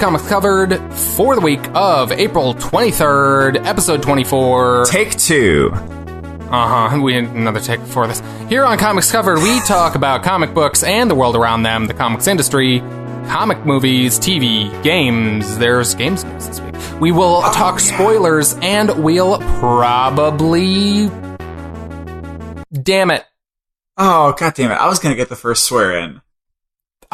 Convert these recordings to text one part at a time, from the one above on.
Comics Covered for the week of April 23rd, episode 24. Take 2. We had another take before this. Here on Comics Covered, we talk about comic books and the world around them, the comics industry, comic movies, TV, games. There's games news this week. We will talk spoilers, and we'll probably... Damn it. Oh, god damn it. I was going to get the first swear in.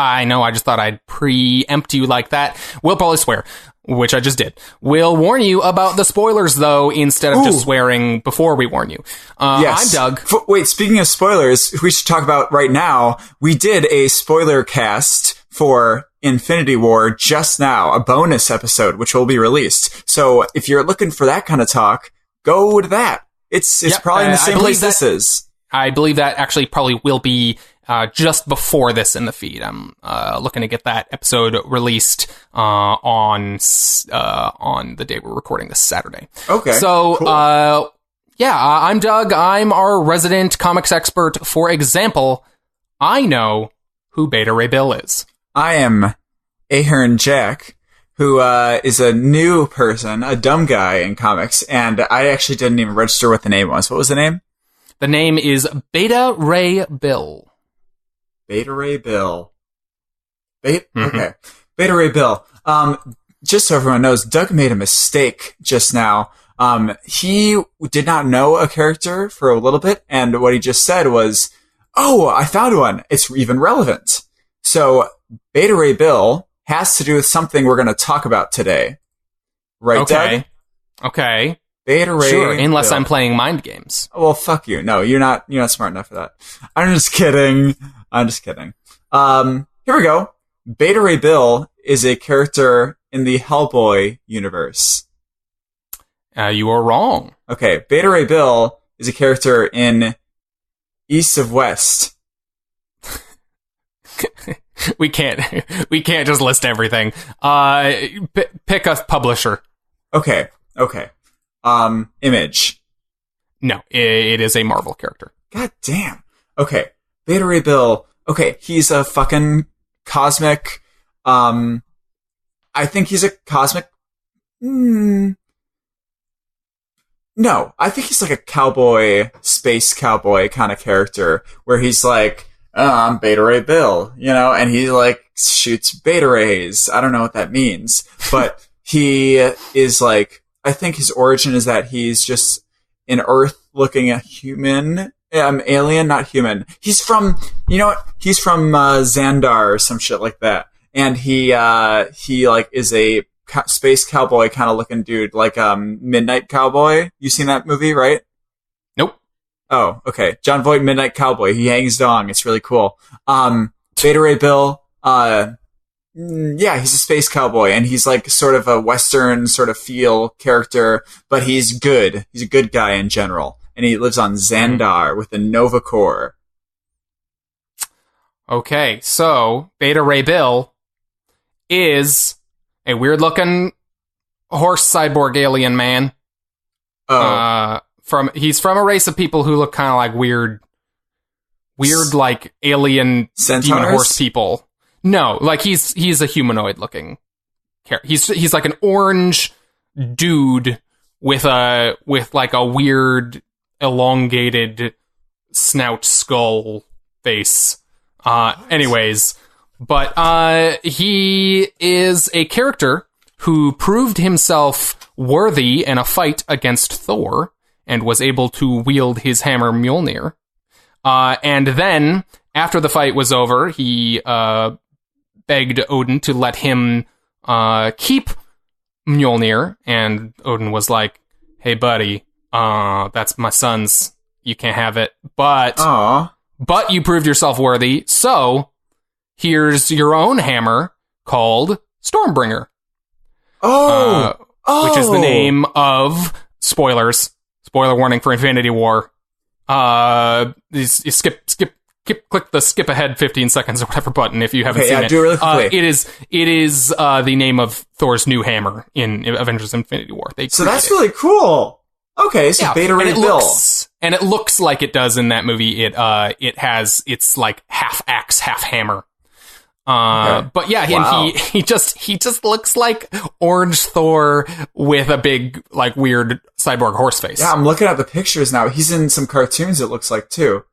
I know, I just thought I'd preempt you like that. We'll probably swear, which I just did. We'll warn you about the spoilers, though, instead of just swearing before we warn you. Yes. I'm Doug. Wait, speaking of spoilers, we should talk about right now, we did a spoiler cast for Infinity War just now, a bonus episode, which will be released. So if you're looking for that kind of talk, go to that. It's probably in the same place this is. I believe that actually probably will be just before this in the feed. I'm looking to get that episode released on the day we're recording this Saturday. Okay. So, cool. I'm Doug. I'm our resident comics expert. For example, I know who Beta Ray Bill is. I am Ahern Jack, who is a new person, a dumb guy in comics, and I actually didn't even register what the name was. What was the name? The name is Beta Ray Bill. Beta Ray Bill. Okay. Beta Ray Bill. Just so everyone knows, Doug made a mistake just now. He did not know a character for a little bit, and what he just said was, "Oh, I found one. It's even relevant." So, Beta Ray Bill has to do with something we're going to talk about today. Right, Doug? Okay. Beta Ray Sure, unless Bill. I'm playing mind games. Well, fuck you. No, you're not smart enough for that. I'm just kidding. Here we go. Beta Ray Bill is a character in the Hellboy universe. You are wrong. Okay, Beta Ray Bill is a character in East of West. We can't just list everything. Pick a publisher. Okay. Image. No, it is a Marvel character. God damn. Okay, Beta Ray Bill. Okay, he's a fucking cosmic. I think he's a cosmic. No, I think he's like a cowboy, space cowboy kind of character where he's like, "Oh, I'm Beta Ray Bill," and he like shoots beta rays. I don't know what that means, but he is like, I think his origin is that he's just an Earth-looking human, alien, not human. He's from, he's from Xandar or some shit like that, and he like is a space cowboy kind of looking dude, like Midnight Cowboy. You seen that movie, right? Nope. Oh, okay. John Voight, Midnight Cowboy. He hangs dong. It's really cool. Beta Ray Bill. He's a space cowboy, and he's like sort of a Western sort of feel character, but he's good. He's a good guy in general, and he lives on Xandar with the Nova Corps. Okay, so Beta Ray Bill is a weird-looking horse cyborg alien man. He's from a race of people who look kind of like weird like alien Centaurs? demon horse people. No, like he's a humanoid looking character. He's like an orange dude with like a weird elongated snout skull face. But he is a character who proved himself worthy in a fight against Thor and was able to wield his hammer Mjolnir. And then after the fight was over, he begged Odin to let him keep Mjolnir, and Odin was like, "Hey, buddy, that's my son's. You can't have it. But you proved yourself worthy, so here's your own hammer called Stormbringer." Which is the name of spoilers. Spoiler warning for Infinity War. You click the skip ahead 15 seconds or whatever button if you haven't seen it. Do it really quickly. It is the name of Thor's new hammer in Avengers Infinity War. So that's really cool. Okay, so Beta Ray Bill. And it looks like it does in that movie. It's like half axe, half hammer. But yeah, and he just looks like Orange Thor with a big, like, weird cyborg horse face. Yeah, I'm looking at the pictures now. He's in some cartoons, it looks like, too.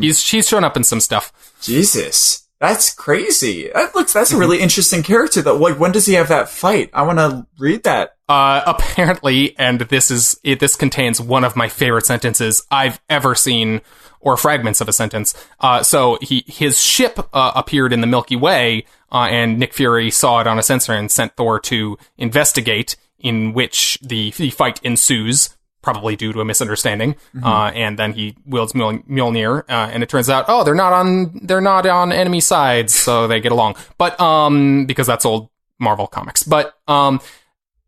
He's shown up in some stuff. Jesus. That's crazy. That's a really interesting character, though. Like, when does he have that fight? I want to read that. Apparently, and this contains one of my favorite sentences I've ever seen, or fragments of a sentence. So his ship appeared in the Milky Way, and Nick Fury saw it on a sensor and sent Thor to investigate, in which the fight ensues, probably due to a misunderstanding. And then he wields Mjolnir, and it turns out, they're not on enemy sides, so they get along. But because that's old Marvel comics. But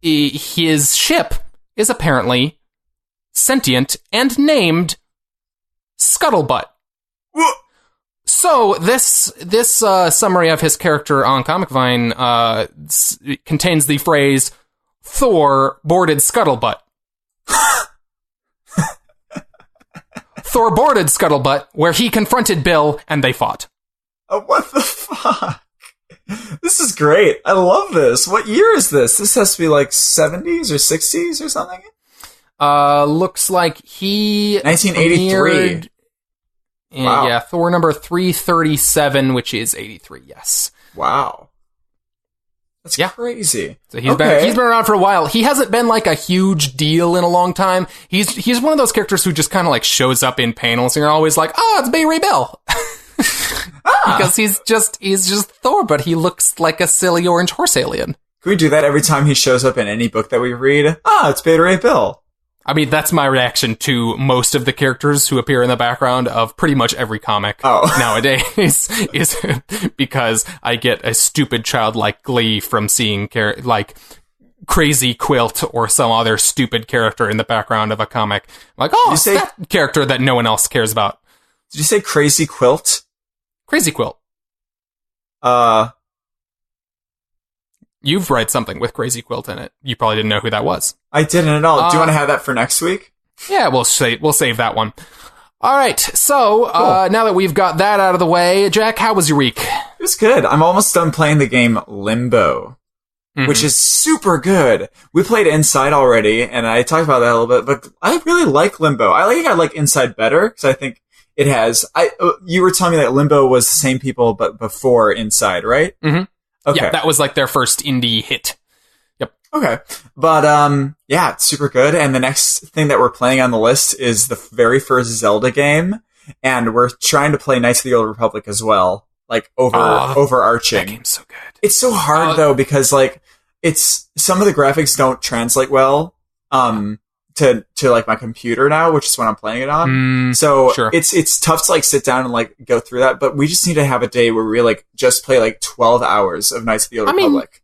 his ship is apparently sentient and named Scuttlebutt. So this summary of his character on Comic Vine contains the phrase "Thor boarded Scuttlebutt." Thor boarded Scuttlebutt, where he confronted Bill, and they fought. Oh, what the fuck? This is great. I love this. What year is this? This has to be like 70s or 60s or something? Looks like he 1983. Wow. Yeah, Thor number 337, which is 83, yes. Wow. That's crazy. So he's been around for a while. He hasn't been like a huge deal in a long time. He's one of those characters who just kind of like shows up in panels and you're always like, it's Bay Ray Bill. Because he's just Thor, but he looks like a silly orange horse alien. Can we do that every time he shows up in any book that we read? It's Beta Ray Bill. I mean, that's my reaction to most of the characters who appear in the background of pretty much every comic nowadays, is because I get a stupid childlike glee from seeing like Crazy Quilt or some other stupid character in the background of a comic. Like, it's that character that no one else cares about. Did you say Crazy Quilt? Crazy Quilt. You've read something with Crazy Quilt in it. You probably didn't know who that was. I didn't at all. Do you want to have that for next week? Yeah, we'll save that one. All right, so cool. Now that we've got that out of the way, Jack, how was your week? It was good. I'm almost done playing the game Limbo, which is super good. We played Inside already, and I talked about that a little bit, but I really like Limbo. I like Inside better, because I think it has... you were telling me that Limbo was the same people, but before Inside, right? Mm-hmm. Okay. Yeah, that was like their first indie hit. Yep. Okay. But, yeah, it's super good. And the next thing that we're playing on the list is the very first Zelda game. And we're trying to play Knights of the Old Republic as well. Like, overarching. That game's so good. It's so hard, though, because, like, some of the graphics don't translate well, to like my computer now, which is what I'm playing it on. So sure. It's tough to like sit down and like go through that, but we just need to have a day where we like just play like 12 hours of Knights of the Old Republic.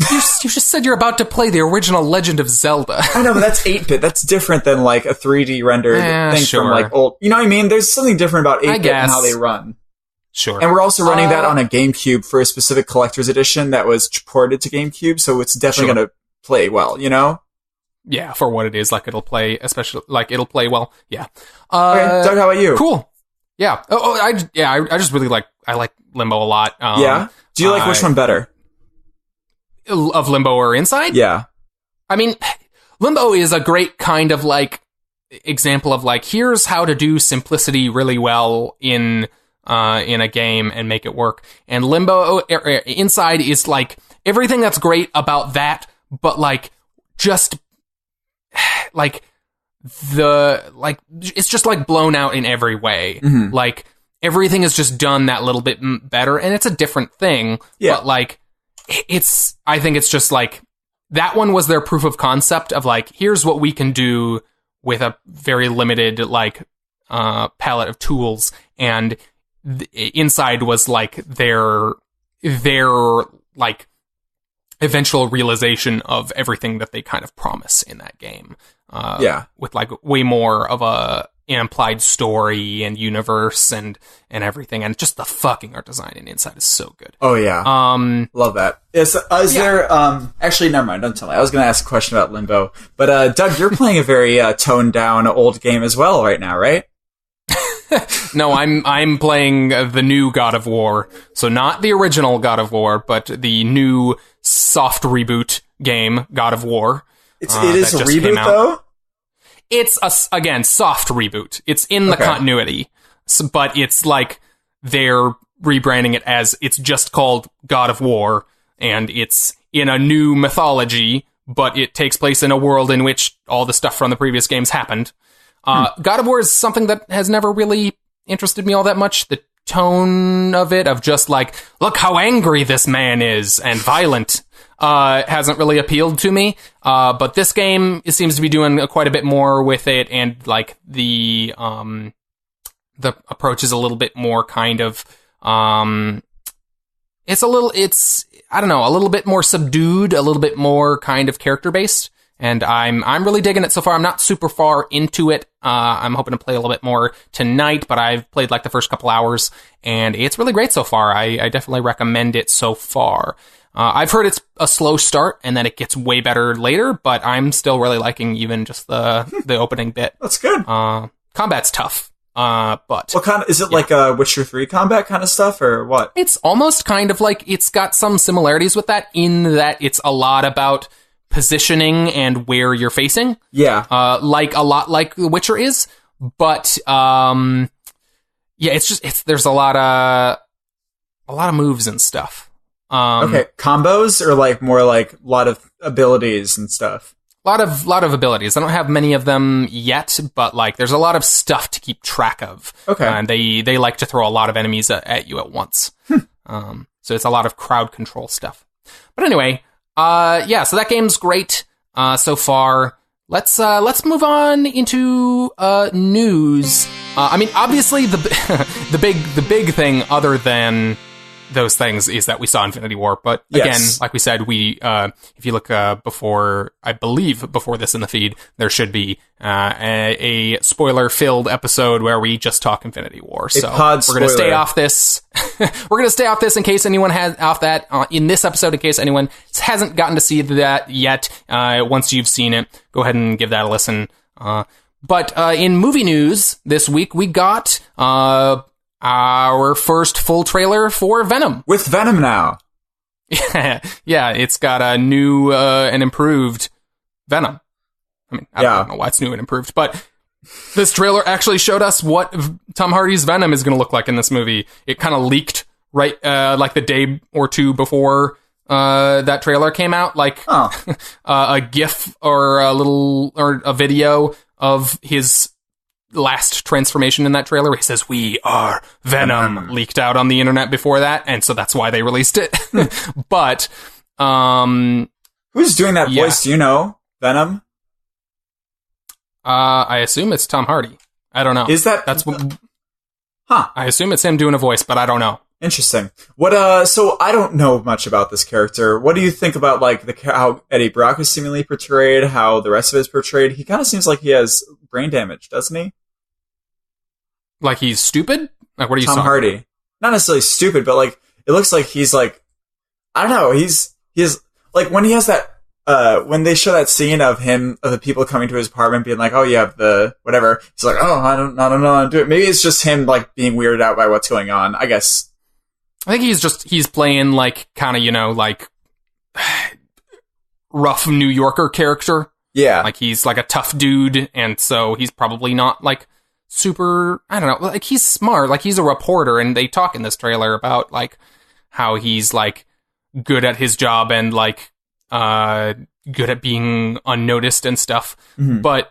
You just said you're about to play the original Legend of Zelda. I know, but that's 8-bit. That's different than like a 3D rendered thing from like old. You know what I mean? There's something different about 8-bit and how they run. Sure. And we're also running that on a GameCube for a specific collector's edition that was ported to GameCube, so it's definitely going to play well, you know? Yeah, for what it is, like it'll play, especially like it'll play well. Yeah. Okay, Doug, how about you? Cool. Yeah. I just really like Limbo a lot. Yeah. Do you like which one better? Of Limbo or Inside? Yeah. I mean, Limbo is a great kind of like example of like here's how to do simplicity really well in a game and make it work. And Limbo Inside is like everything that's great about that, but like just like it's just like blown out in every way. Mm-hmm. Like everything is just done that little bit better, and it's a different thing. Yeah. But like I think it's just like that one was their proof of concept of like here's what we can do with a very limited like palette of tools, and Inside was like their like eventual realization of everything that they kind of promise in that game. With like way more of an implied story and universe and everything, and just the fucking art design in Inside is so good. Oh yeah, love that. Is there? Actually, never mind. Don't tell me. I was going to ask a question about Limbo, but Doug, you're playing a very toned down old game as well right now, right? No, I'm playing the new God of War. So not the original God of War, but the new soft reboot game, God of War. It is a reboot, though? It's, again, soft reboot. It's in the continuity. So, but it's like they're rebranding it as it's just called God of War, and it's in a new mythology, but it takes place in a world in which all the stuff from the previous games happened. God of War is something that has never really interested me all that much. The tone of it, of just like, look how angry this man is, and violent, hasn't really appealed to me. But this game, it seems to be doing quite a bit more with it, and like the approach is a little bit more kind of, it's a little bit more subdued, a little bit more kind of character based. And I'm really digging it so far. I'm not super far into it. I'm hoping to play a little bit more tonight, but I've played like the first couple hours, and it's really great so far. I definitely recommend it so far. I've heard it's a slow start and then it gets way better later, but I'm still really liking even just the opening bit. That's good. Combat's tough. But what kind of, is it like a Witcher 3 combat kind of stuff, or what? It's almost kind of like, it's got some similarities with that, in that it's a lot about positioning and where you're facing. Yeah. Like a lot like The Witcher is, but yeah, there's a lot of moves and stuff. Okay, combos, or like more like a lot of abilities and stuff. Lot of abilities. I don't have many of them yet, but like there's a lot of stuff to keep track of. Okay. And they like to throw a lot of enemies at you at once. So it's a lot of crowd control stuff. But anyway, yeah, so that game's great so far. Let's move on into news. I mean, obviously the big thing, other than those things, is that we saw Infinity War. But again, like we said, if you look before this in the feed, there should be a spoiler-filled episode where we just talk Infinity War. So we're going to stay off this. We're going to stay off this in case anyone has off that in this episode, in case anyone hasn't gotten to see that yet. Once you've seen it, go ahead and give that a listen. But in movie news this week, we got our first full trailer for Venom. With Venom now. Yeah, it's got a new and improved Venom. I mean, I don't know why it's new and improved, but this trailer actually showed us what Tom Hardy's Venom is going to look like in this movie. It kind of leaked right like the day or two before that trailer came out, like a GIF or a video of his last transformation in that trailer. He says, "We are Venom," leaked out on the internet before that, and so that's why they released it. But who's doing that voice? Do you know? Venom? I assume it's Tom Hardy. I don't know. That's what? I assume it's him doing a voice, but I don't know. Interesting. What? So I don't know much about this character. What do you think about like how Eddie Brock is seemingly portrayed? How the rest of it is portrayed? He kind of seems like he has brain damage, doesn't he? Like he's stupid? Like what are you saying? Tom Hardy. Not necessarily stupid, but like it looks like he's like, I don't know. He's like when he has that. When they show that scene of the people coming to his apartment being like, "Oh, you have the whatever," he's like, "Oh, I don't know how to do it." Maybe it's just him like being weirded out by what's going on. I guess. I think he's playing like kind of, like rough New Yorker character. Yeah. Like he's like a tough dude, and so he's probably not like super, I don't know, like he's smart, like he's a reporter, and they talk in this trailer about like how he's like good at his job and like good at being unnoticed and stuff. Mm-hmm. But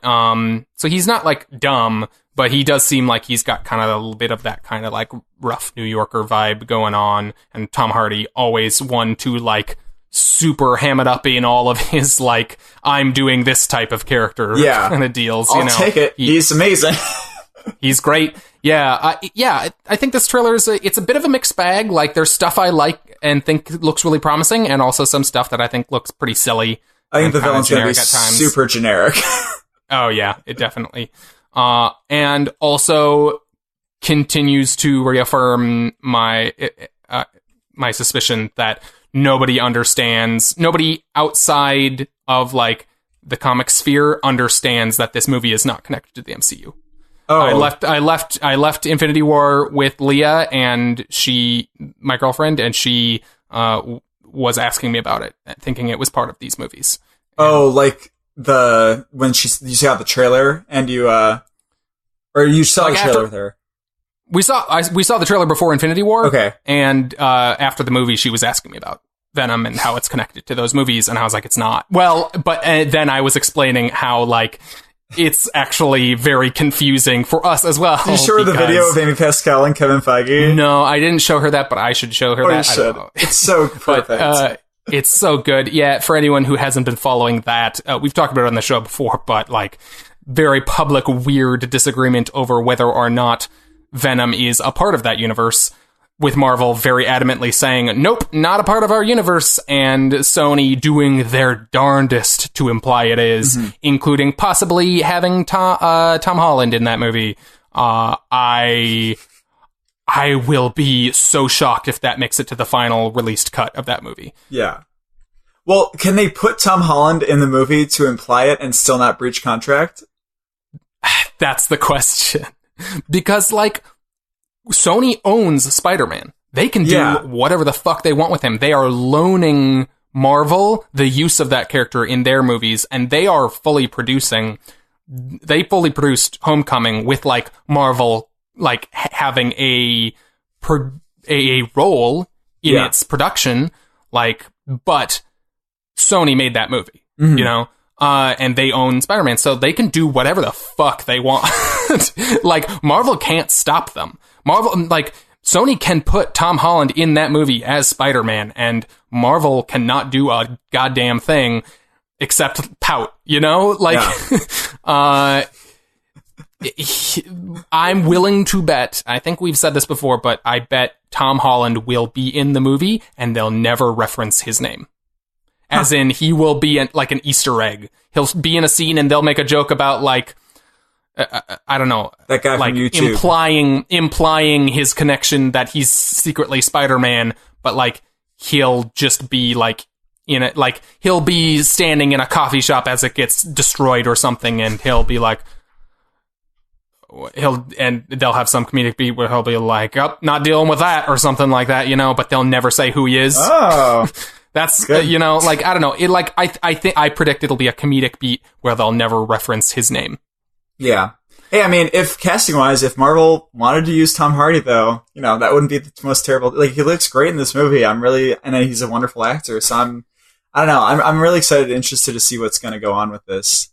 so he's not like dumb, but he does seem like he's got kind of a little bit of that kind of like rough New Yorker vibe going on. And Tom Hardy always one to like super ham it up in all of his like, I'm doing this type of character kind of deals. I'll take it. He's amazing. He's great. Yeah. I think this trailer it's a bit of a mixed bag. Like there's stuff I like and think looks really promising, and also some stuff that I think looks pretty silly. I think the villain's going to be super generic. Oh yeah, it definitely. And also continues to reaffirm my suspicion that nobody outside of like the comic sphere understands that this movie is not connected to the MCU. Oh. I left Infinity War with Leah, and my girlfriend, and she was asking me about it, thinking it was part of these movies. Oh, like you saw the trailer and you saw the trailer with her. We saw the trailer before Infinity War. Okay. And after the movie, she was asking me about Venom and how it's connected to those movies, and I was like, it's not. Well, but then I was explaining how, like, it's actually very confusing for us as well. Did you show her the video of Amy Pascal and Kevin Feige? No, I didn't show her that, but I should show her that. You should. It's so perfect. But, it's so good. Yeah, for anyone who hasn't been following that, we've talked about it on the show before, but, like, very public, weird disagreement over whether or not Venom is a part of that universe, with Marvel very adamantly saying, nope, not a part of our universe, and Sony doing their darndest to imply it is, including possibly having Tom Holland in that movie. I will be so shocked if that makes it to the final released cut of that movie. Yeah. Well, can they put Tom Holland in the movie to imply it and still not breach contract? That's the question. Because, like, Sony owns Spider-Man. They can do whatever the fuck they want with him. They are loaning Marvel the use of that character in their movies, and they are fully producing... They fully produced Homecoming with, like, Marvel, like, having a role in its production, like, but Sony made that movie, you know? And they own Spider-Man, so they can do whatever the fuck they want. Like, Marvel can't stop them. Sony can put Tom Holland in that movie as Spider-Man, and Marvel cannot do a goddamn thing except pout, you know? Like, I'm willing to bet, I think we've said this before, but I bet Tom Holland will be in the movie, and they'll never reference his name. As in, he will be like an Easter egg. He'll be in a scene, and they'll make a joke about, like, I don't know, that guy like, from YouTube. implying his connection that he's secretly Spider-Man, but, like, he'll just be, like, in it, like, he'll be standing in a coffee shop as it gets destroyed or something, and he'll be like, and they'll have some comedic beat where he'll be like, oh, not dealing with that, or something like that, you know, but they'll never say who he is. Oh. That's, you know, like, I don't know. It, like, I predict it'll be a comedic beat where they'll never reference his name. Yeah. Hey, I mean, if casting-wise, if Marvel wanted to use Tom Hardy, though, you know, that wouldn't be the most terrible. Like, he looks great in this movie. And he's a wonderful actor. So I don't know. I'm really excited and interested to see what's going to go on with this.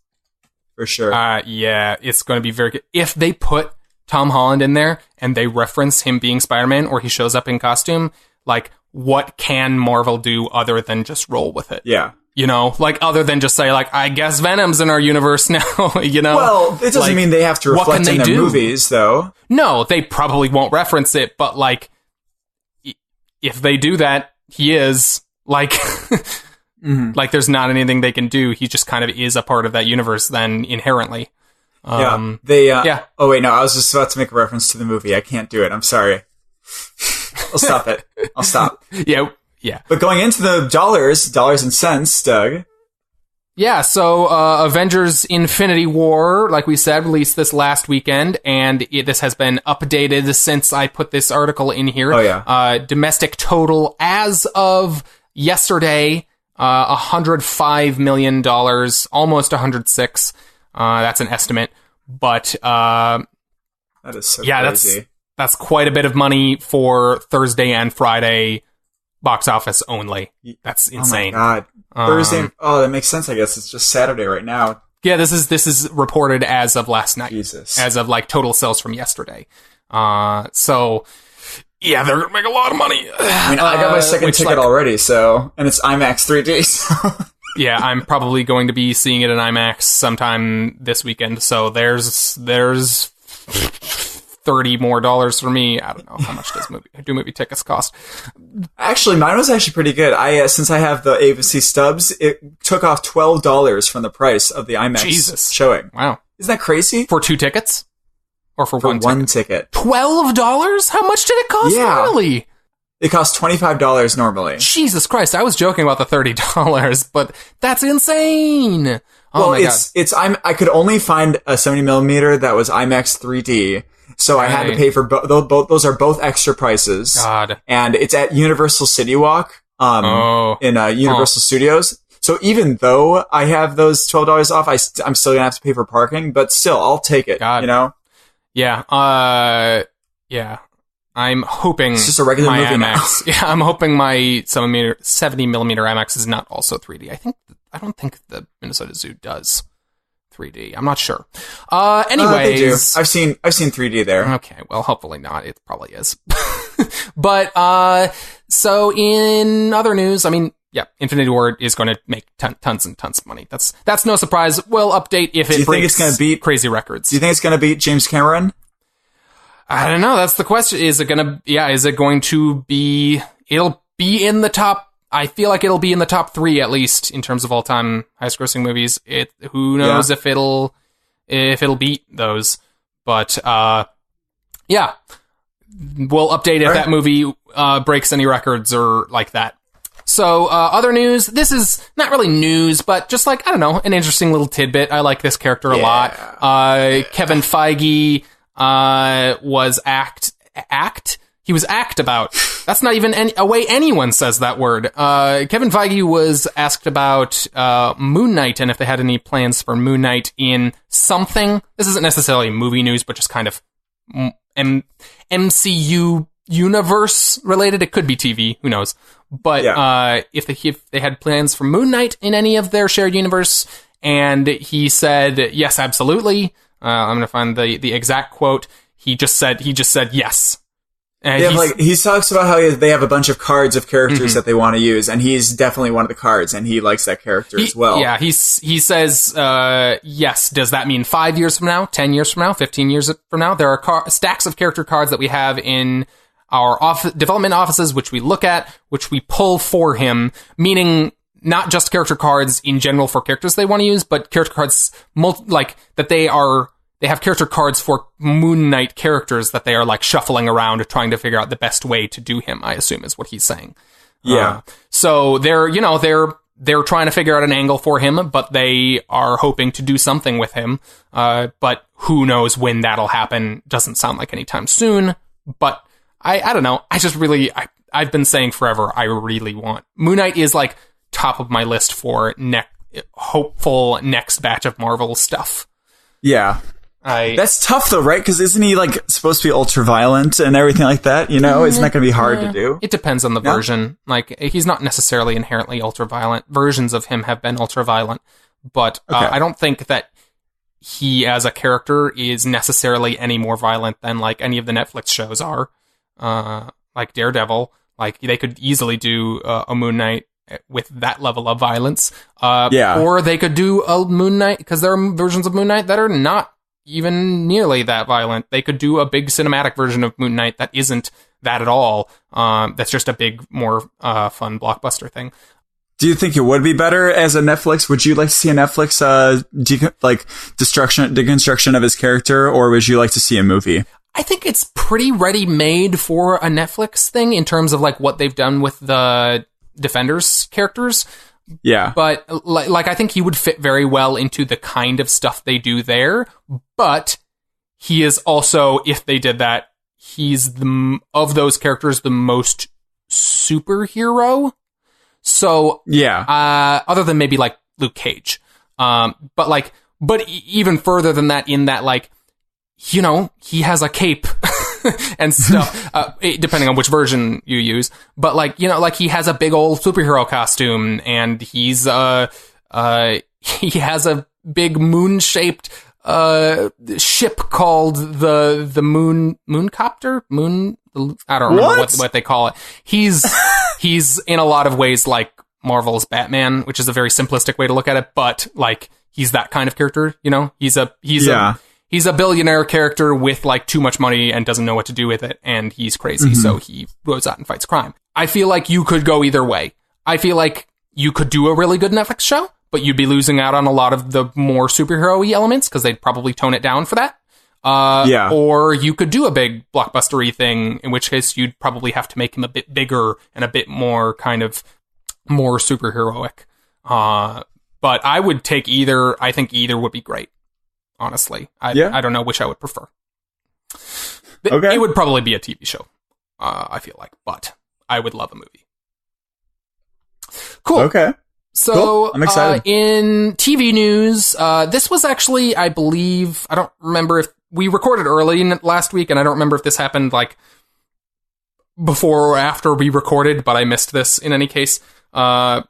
For sure. Yeah, it's going to be very good. If they put Tom Holland in there and they reference him being Spider-Man, or he shows up in costume, like, what can Marvel do other than just roll with it? Yeah. You know, like, other than just say, like, I guess Venom's in our universe now, you know? Well, it doesn't mean they have to reflect in their movies, though. No, they probably won't reference it, but, like, if they do that, he is, like, like, there's not anything they can do. He just kind of is a part of that universe then, inherently. Oh, wait, no, I was just about to make a reference to the movie. I can't do it. I'm sorry. I'll stop it. I'll stop. Yeah. But going into the dollars and cents, Doug. Yeah, so Avengers Infinity War, like we said, released this last weekend, and this has been updated since I put this article in here. Oh, yeah. Domestic total as of yesterday, $105 million, almost 106. That's an estimate. But that is so crazy. That's quite a bit of money for Thursday and Friday box office only. That's insane. Oh my God. Thursday. That makes sense. I guess it's just Saturday right now. Yeah, this is reported as of last night. Jesus. As of, like, total sales from yesterday. So yeah, they're gonna make a lot of money. I mean, I got my second ticket already, so, and it's IMAX 3D. So. Yeah, I'm probably going to be seeing it in IMAX sometime this weekend. So there's $30 more for me. I don't know how much do movie tickets cost. Actually, mine was actually pretty good. Since I have the AVC stubs, it took off $12 from the price of the IMAX showing. Wow, isn't that crazy? For 2 tickets, or for one ticket? $12? How much did it cost? Yeah. Really? It costs $25 normally. Jesus Christ, I was joking about the $30, but that's insane. Oh my God. I could only find a 70mm that was IMAX 3D, so I had to pay for both. Those are both extra prices. God. And it's at Universal City Walk, in Universal Studios. So even though I have those $12 off, I'm still gonna have to pay for parking, but still, I'll take it. God. You know? Yeah. Yeah. I'm hoping it's just a regular movie IMAX. Now. Yeah, I'm hoping my 70mm IMAX is not also 3D. I don't think the Minnesota Zoo does 3D. I'm not sure. Anyways, they do. I've seen 3D there. Okay, well, hopefully not. It probably is. But so in other news, I mean, yeah, Infinity War is going to make tons and tons of money. That's no surprise. We'll update if it breaks crazy records. Do you think it's going to beat James Cameron? I don't know. That's the question. Is it going to be, it'll be in the top, I feel like it'll be in the top 3 at least in terms of all time highest grossing movies. Who knows if it'll beat those, but, yeah, we'll update if that movie, breaks any records or like that. So, other news, this is not really news, but just like, I don't know, an interesting little tidbit. I like this character a lot. Kevin Feige, was he was asked about. That's not even a way anyone says that word. Kevin Feige was asked about Moon Knight and if they had any plans for Moon Knight in something. This isn't necessarily movie news, but just kind of MCU universe related. It could be TV, who knows. But if they had plans for Moon Knight in any of their shared universe, and he said yes, absolutely. I'm gonna find the exact quote. He just said yes. And he talks about how they have a bunch of cards of characters that they want to use, and he's definitely one of the cards, and he likes that character as well. Yeah, he says yes. Does that mean 5 years from now, 10 years from now, 15 years from now? There are stacks of character cards that we have in our development offices, which we look at, which we pull for him, meaning not just character cards in general for characters they want to use, but character cards that they have character cards for Moon Knight characters that they are like shuffling around trying to figure out the best way to do him, I assume is what he's saying. Yeah. So they're trying to figure out an angle for him, but they are hoping to do something with him. But who knows when that'll happen? Doesn't sound like anytime soon, but I don't know. I just really, I've been saying forever, I really want Moon Knight is like top of my list for hopeful next batch of Marvel stuff. Yeah. That's tough though, right? Because isn't he like supposed to be ultra violent and everything like that? You know, isn't that going to be hard to do? It depends on the version. Like he's not necessarily inherently ultra violent. Versions of him have been ultra violent, but I don't think that he as a character is necessarily any more violent than like any of the Netflix shows are. Like Daredevil, like they could easily do a Moon Knight with that level of violence. Or they could do a Moon Knight, because there are versions of Moon Knight that are not even nearly that violent. They could do a big cinematic version of Moon Knight that isn't that at all. That's just a big, more fun blockbuster thing. Do you think it would be better as a Netflix? Would you like to see a Netflix deconstruction of his character, or would you like to see a movie? I think it's pretty ready-made for a Netflix thing in terms of like what they've done with the Defenders characters. Yeah. But like I think he would fit very well into the kind of stuff they do there. But he is also, if they did that, he's of those characters the most superhero. So other than maybe like Luke Cage, but even further than that, in that like, you know, he has a cape and stuff, depending on which version you use. But like, you know, like he has a big old superhero costume, and he's he has a big moon-shaped ship called the Mooncopter. I don't remember what they call it. He's in a lot of ways like Marvel's Batman, which is a very simplistic way to look at it, but like he's that kind of character, you know? He's a billionaire character with like too much money and doesn't know what to do with it, and he's crazy, so he goes out and fights crime. I feel like you could go either way. I feel like you could do a really good Netflix show, but you'd be losing out on a lot of the more superhero-y elements because they'd probably tone it down for that. Yeah. Or you could do a big blockbuster-y thing, in which case you'd probably have to make him a bit bigger and a bit more kind of more superheroic. But I would take either. I think either would be great, honestly. I don't know which I would prefer. Okay. It would probably be a TV show, I feel like, but I would love a movie. Cool. Okay. So, cool. I'm excited. In TV news, this was actually, I believe, I don't remember if we recorded early last week, and I don't remember if this happened like before or after we recorded, but I missed this in any case. Amazon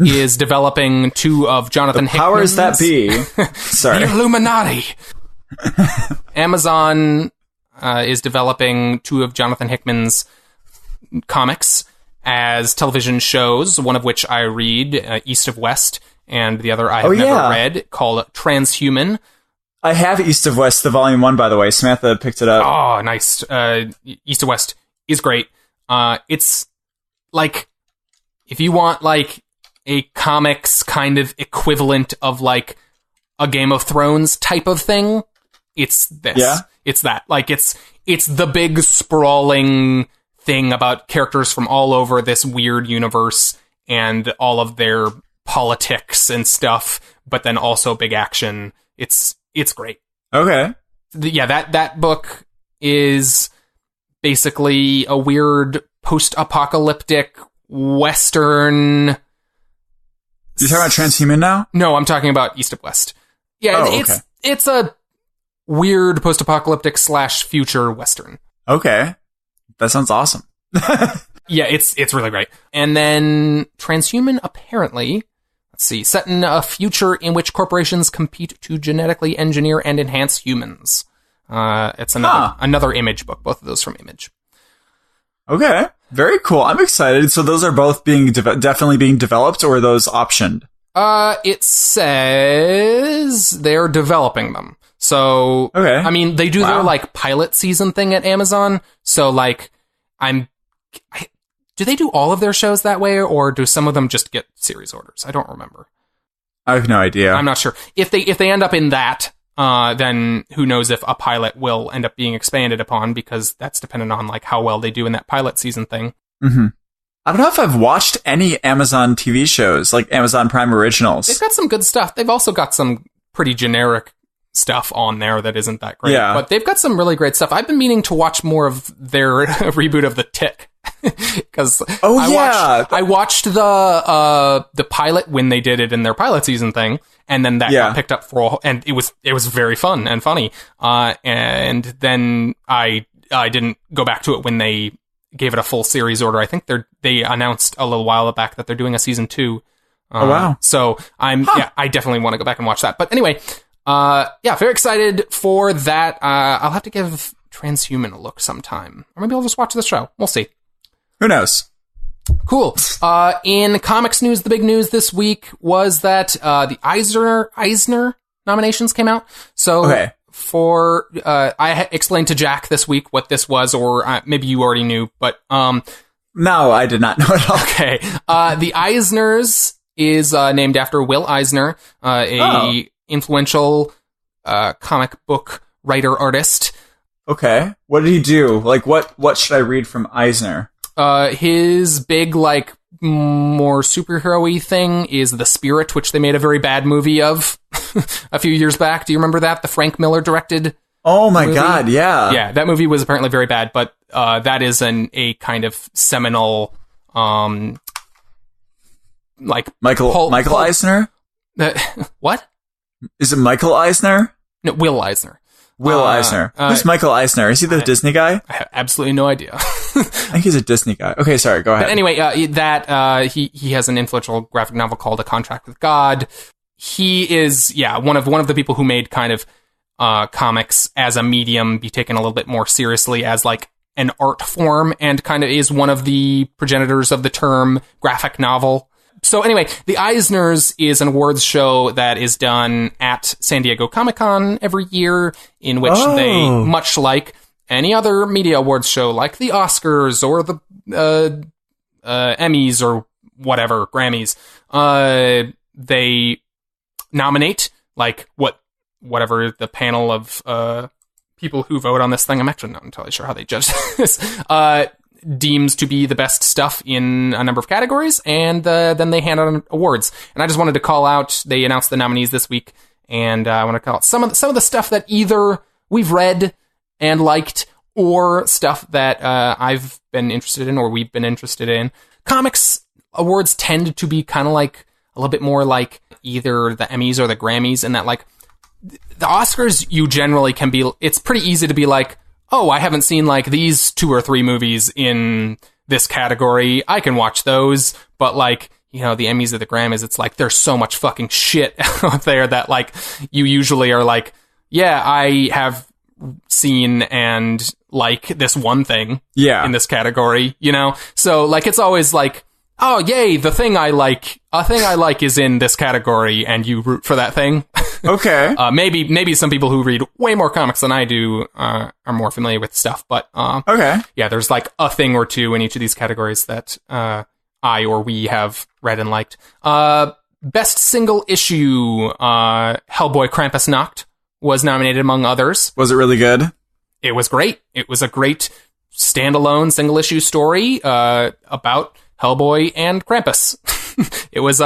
is developing two of Jonathan Hickman's... powers that be. Sorry. The Illuminati. Amazon is developing two of Jonathan Hickman's comics as television shows, one of which I read, East of West, and the other I have never read, called Transhuman. I have East of West, the volume 1, by the way. Samantha picked it up. Oh, nice. East of West is great. It's like, if you want like a comics kind of equivalent of like a Game of Thrones type of thing, it's this. Yeah. It's that. Like, it's the big sprawling thing about characters from all over this weird universe and all of their politics and stuff, but then also big action. It's great. Okay. That book is basically a weird post-apocalyptic Western... You talking about Transhuman now? No, I'm talking about East of West. Yeah, it's a weird post-apocalyptic / future Western. Okay. That sounds awesome. Yeah, it's really great. And then Transhuman, apparently, let's see, set in a future in which corporations compete to genetically engineer and enhance humans. It's another Image book, both of those from Image. Okay, very cool. I'm excited. So those are both being definitely being developed, or are those optioned? It says they're developing them. So, okay. I mean, they do their like pilot season thing at Amazon. So, like, do they do all of their shows that way, or do some of them just get series orders? I don't remember. I have no idea. I'm not sure. If they end up in that, then who knows if a pilot will end up being expanded upon, because that's dependent on like how well they do in that pilot season thing. Mm-hmm. I don't know if I've watched any Amazon TV shows, like Amazon Prime Originals. They've got some good stuff. They've also got some pretty generic stuff on there that isn't that great. Yeah. But they've got some really great stuff. I've been meaning to watch more of their reboot of The Tick. Because I watched the pilot when they did it in their pilot season thing, and then that got picked up and it was very fun and funny. And then I didn't go back to it when they gave it a full series order. I think they announced a little while back that they're doing a season 2. Oh wow! So I definitely want to go back and watch that. But anyway, very excited for that. I'll have to give Transhuman a look sometime, or maybe I'll just watch the show. We'll see. Who knows? Cool. In comics news, the big news this week was that the Eisner nominations came out. So I explained to Jack this week what this was, or maybe you already knew, but no, I did not know at all. Okay. The Eisners is named after Will Eisner, influential comic book writer artist. Okay. What did he do? Like, what should I read from Eisner? His big, like, more superhero-y thing is The Spirit, which they made a very bad movie of a few years back. Do you remember that? The Frank Miller directed Oh my movie? God, yeah. Yeah, that movie was apparently very bad, but that is a kind of seminal, like... Michael Eisner? What? Is it Michael Eisner? No, Will Eisner. Will Eisner. Who's Michael Eisner? Is he the Disney guy? I have absolutely no idea. I think he's a Disney guy. Okay, sorry, go ahead. But anyway, he has an influential graphic novel called A Contract with God. He is, one of the people who made kind of comics as a medium be taken a little bit more seriously as like an art form, and kind of is one of the progenitors of the term graphic novel. So anyway, the Eisners is an awards show that is done at San Diego Comic-Con every year, in which they, much like any other media awards show, like the Oscars or the Emmys or whatever, Grammys, they nominate, like whatever the panel of people who vote on this thing, I'm actually not entirely sure how they judge this, deems to be the best stuff in a number of categories, and then they hand out awards. And I just wanted to call out, they announced the nominees this week, and I want to call out some of the stuff that either we've read and liked, or stuff that I've been interested in, or we've been interested in. Comics awards tend to be kind of like a little bit more like either the Emmys or the Grammys, and that like the Oscars, you generally can be, it's pretty easy to be like, oh, I haven't seen like these 2 or 3 movies in this category, I can watch those. But like, you know, the Emmys or the Grammys, it's like there's so much fucking shit out there that like you usually are like, yeah, I have seen and like this one thing in this category, you know? So like it's always like, oh yay, a thing I like is in this category, and you root for that thing. Okay. Maybe some people who read way more comics than I do are more familiar with stuff, but okay. Yeah, there's like a thing or two in each of these categories that I or we have read and liked. Best single issue, Hellboy Krampusnacht was nominated among others. Was it really good? It was great. It was a great standalone single issue story about Hellboy and Krampus. It was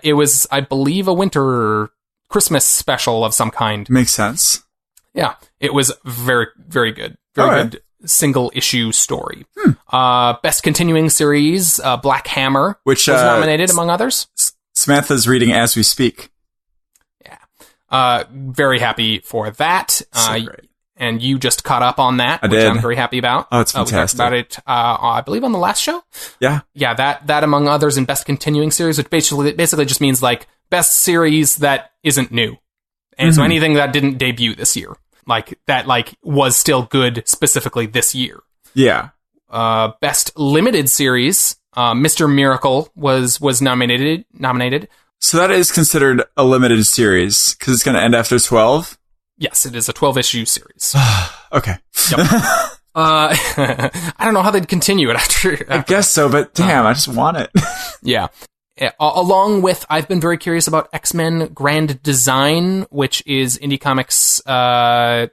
it was, I believe, a winter Christmas special of some kind. Makes sense. Yeah, it was very, very good. Very good single issue story. Best continuing series, Black Hammer, which was nominated among others. Samantha's reading as we speak. Yeah. Very happy for that. So great. And you just caught up on that, which I'm very happy about. Oh, it's fantastic. We talked about it, I believe, on the last show. Yeah. Yeah, that among others in best continuing series, which basically just means like best series that isn't new. And so anything that didn't debut this year, like that like was still good specifically this year. Yeah. Best limited series, Mr. Miracle was nominated. So that is considered a limited series because it's going to end after 12? Yes, it is a 12-issue series. Okay. Yep. I don't know how they'd continue it after. I guess so, but damn, I just want it. Yeah. Along with, I've been very curious about X-Men Grand Design, which is Indie Comics' darling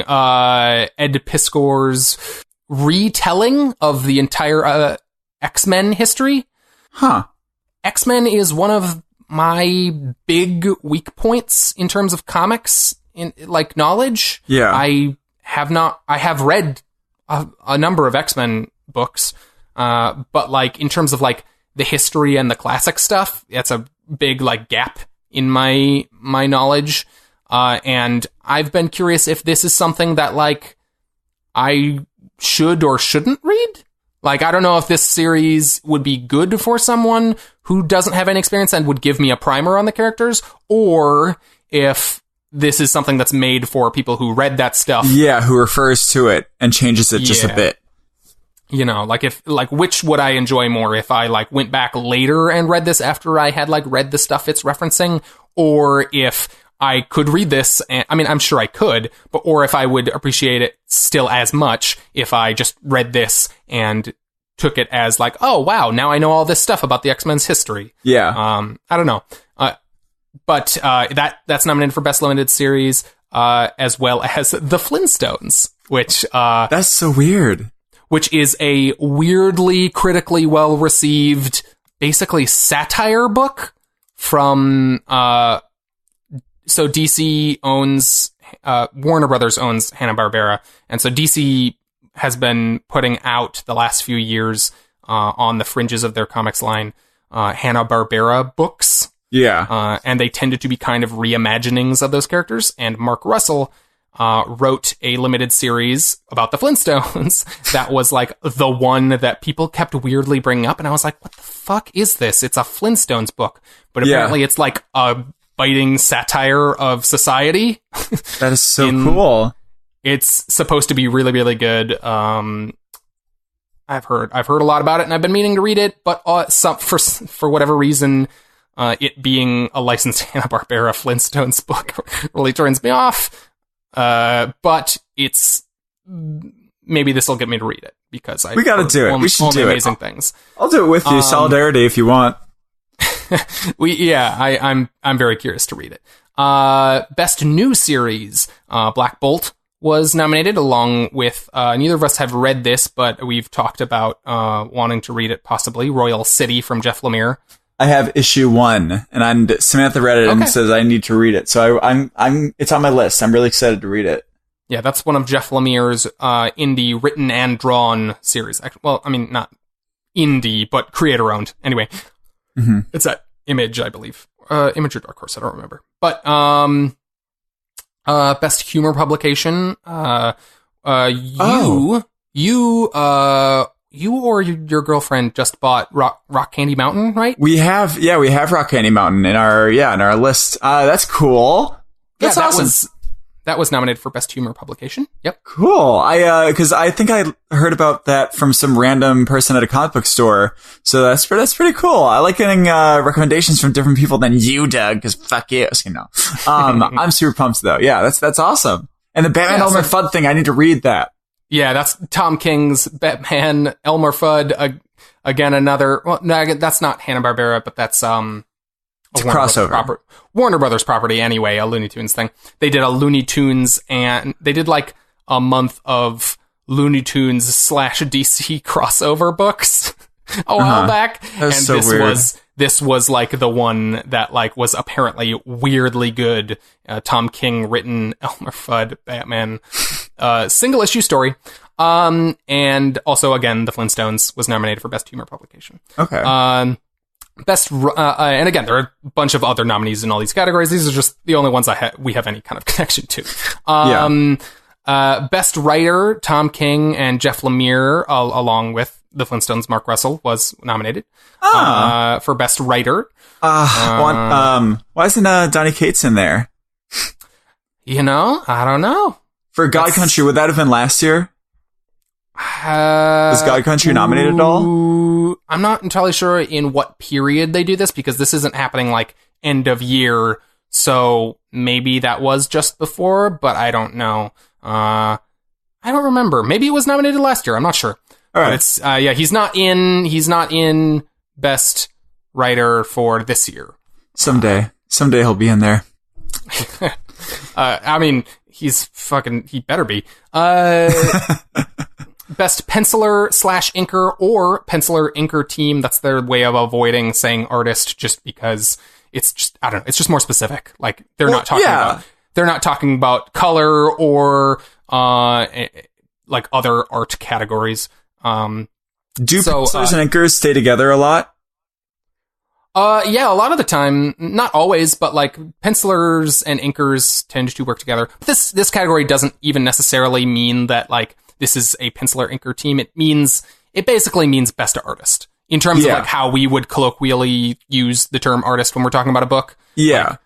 Ed Piskor's retelling of the entire X-Men history. Huh. X-Men is one of my big weak points in terms of comics, in like knowledge. Yeah. I have read a number of X-Men books, but like in terms of like the history and the classic stuff, that's a big like gap in my knowledge. And I've been curious if this is something that like I should or shouldn't read. Like, I don't know if this series would be good for someone who doesn't have any experience and would give me a primer on the characters, or if this is something that's made for people who read that stuff. Yeah, who refers to it and changes it just a bit. You know, like which would I enjoy more, if I like went back later and read this after I had like read the stuff it's referencing, or if I could read this, and I mean, I'm sure I could, or if I would appreciate it still as much if I just read this and took it as like, oh wow, now I know all this stuff about the X-Men's history. Yeah. I don't know. But that's nominated for Best Limited Series, as well as The Flintstones, which that's so weird. Which is a weirdly critically well received, basically satire book from so DC owns, Warner Brothers owns Hanna-Barbera, and so DC has been putting out the last few years, on the fringes of their comics line, Hanna-Barbera books. Yeah. And they tended to be kind of reimaginings of those characters, and Mark Russell wrote a limited series about the Flintstones that was like the one that people kept weirdly bringing up, and I was like, what the fuck is this? It's a Flintstones book, but apparently it's like a biting satire of society. That is so cool. It's supposed to be really, really good. I've heard a lot about it, and I've been meaning to read it, but for whatever reason, it being a licensed Hanna-Barbera Flintstones book really turns me off. But it's, maybe this will get me to read it, because we gotta do it. We should do it. Amazing things. I'll do it with you. Solidarity if you want. I'm very curious to read it. Best new series, Black Bolt was nominated, along with neither of us have read this, but we've talked about wanting to read it possibly. Royal City from Jeff Lemire. I have issue 1, and Samantha read it and says I need to read it. So I'm it's on my list. I'm really excited to read it. Yeah, that's one of Jeff Lemire's indie written and drawn series. Well, I mean, not indie, but creator-owned. Anyway, It's at Image, I believe. Image or Dark Horse, I don't remember. But best humor publication. You or your girlfriend just bought Rock Candy Mountain, right? We have Rock Candy Mountain in our list. That's cool. That's awesome. That was nominated for best humor publication. Yep. Cool. Because I think I heard about that from some random person at a comic book store. So that's pretty cool. I like getting recommendations from different people than you, Doug. Because fuck you. I'm super pumped though. Yeah, that's awesome. And the Batman Elmer Fudd thing, I need to read that. Yeah, that's Tom King's Batman Elmer Fudd. Again, another. Well, no, that's not Hanna-Barbera, but that's it's a crossover. Warner Brothers property anyway, a Looney Tunes thing. They did a Looney Tunes, and they did like a month of Looney Tunes / DC crossover books a while back. And so weird. This was like the one that like was apparently weirdly good. Tom King written Elmer Fudd Batman single issue story. And also again, The Flintstones was nominated for best humor publication. Okay. Best, and again, there are a bunch of other nominees in all these categories. These are just the only ones we have any kind of connection to. Best writer, Tom King and Jeff Lemire, along with The Flintstones' Mark Russell, was nominated for best writer. Why isn't Donny Cates in there? I don't know. For God Country, would that have been last year? Was God Country nominated at all? I'm not entirely sure in what period they do this, because this isn't happening like end of year, so maybe that was just before, but I don't know. I don't remember. Maybe it was nominated last year. I'm not sure. All right. But it's he's not in best writer for this year. Someday he'll be in there. I mean, he better be. Best penciler / inker or penciler inker team. That's their way of avoiding saying artist, just because it's just, I don't know, it's just more specific. Like they're not talking about color or like other art categories. Do pencilers and inkers stay together a lot? Yeah, a lot of the time, not always, but like pencilers and inkers tend to work together. This category doesn't even necessarily mean that like this is a penciler inker team. It basically means best artist in terms of like how we would colloquially use the term artist when we're talking about a book. Yeah. Like,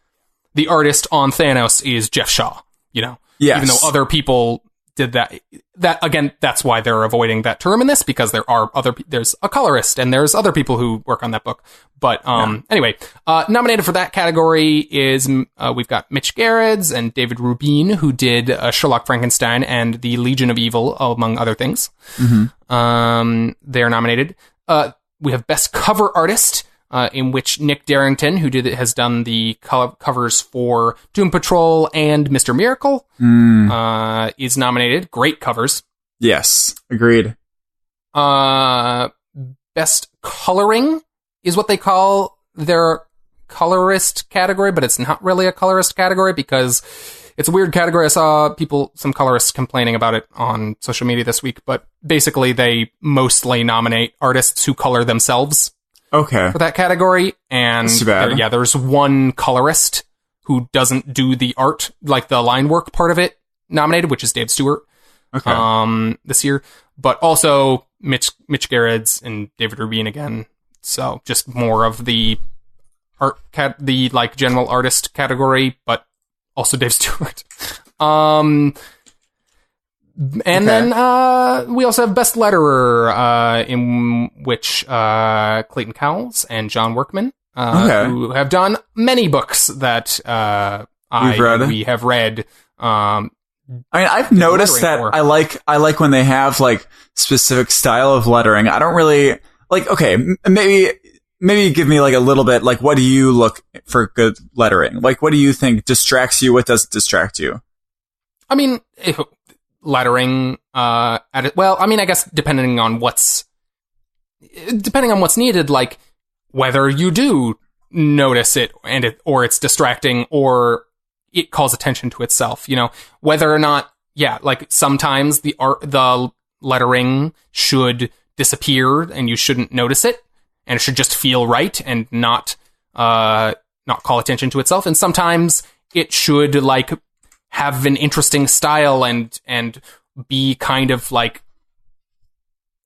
the artist on Thanos is Jeff Shaw, Yes. Even though other people did that again, that's why they're avoiding that term in this, because there's a colorist and there's other people who work on that book. But anyway, nominated for that category is we've got Mitch Gerrits and David Rubin, who did Sherlock Frankenstein and The Legion of Evil, among other things. Mm-hmm. They're nominated. We have best cover artist, in which Nick Darrington, who has done the covers for Doom Patrol and Mr. Miracle, is nominated. Great covers. Yes, agreed. Best coloring is what they call their colorist category, but it's not really a colorist category because it's a weird category. I saw some colorists complaining about it on social media this week, but basically they mostly nominate artists who color themselves. Okay. For that category. And there's one colorist who doesn't do the art, like the line work part of it, nominated, which is Dave Stewart. Okay. This year. But also Mitch Gerrits and David Rubin again. So just more of the art the like general artist category, but also Dave Stewart. And then we also have Best Letterer, in which Clayton Cowles and John Workman, who have done many books that we have read. I mean, I've noticed that I like when they have like specific style of lettering. I don't really like. Okay, maybe maybe give me like a little bit, like, what do you look for good lettering? Like, what do you think distracts you? What doesn't distract you? I mean, lettering, I guess depending on what's needed, like whether you do notice it or it's distracting or it calls attention to itself, whether or not, like sometimes the lettering should disappear and you shouldn't notice it and it should just feel right and not call attention to itself. And sometimes it should like have an interesting style and be kind of like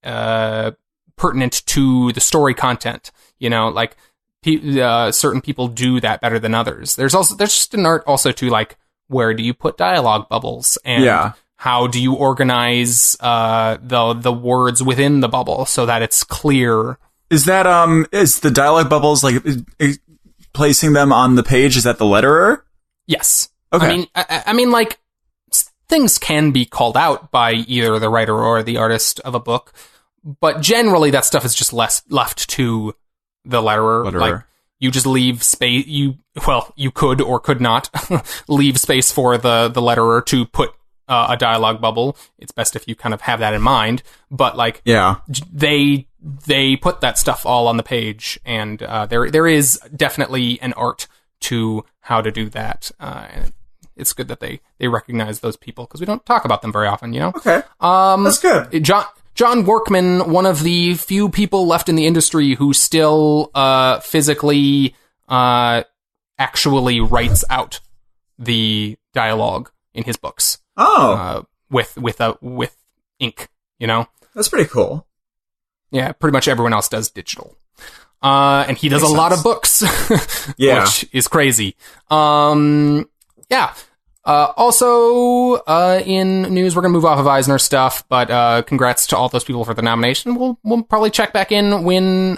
pertinent to the story content, like certain people do that better than others. There's just an art also to like, where do you put dialogue bubbles and how do you organize the words within the bubble so that it's clear? Is that is the dialogue bubbles like placing them on the page? Is that the letterer? Yes. Okay. I mean, like things can be called out by either the writer or the artist of a book, but generally that stuff is just left to the letterer. Like you just leave space. You could or could not leave space for the letterer to put a dialogue bubble. It's best if you kind of have that in mind. But like, they put that stuff all on the page, and there is definitely an art to how to do that. And it's good that they recognize those people because we don't talk about them very often, Okay. That's good. John Workman, one of the few people left in the industry who still physically actually writes out the dialogue in his books. Oh, with ink, That's pretty cool. Yeah, pretty much everyone else does digital. And he does a lot of books, which is crazy. Also, in news, we're going to move off of Eisner stuff, but congrats to all those people for the nomination. We'll probably check back in when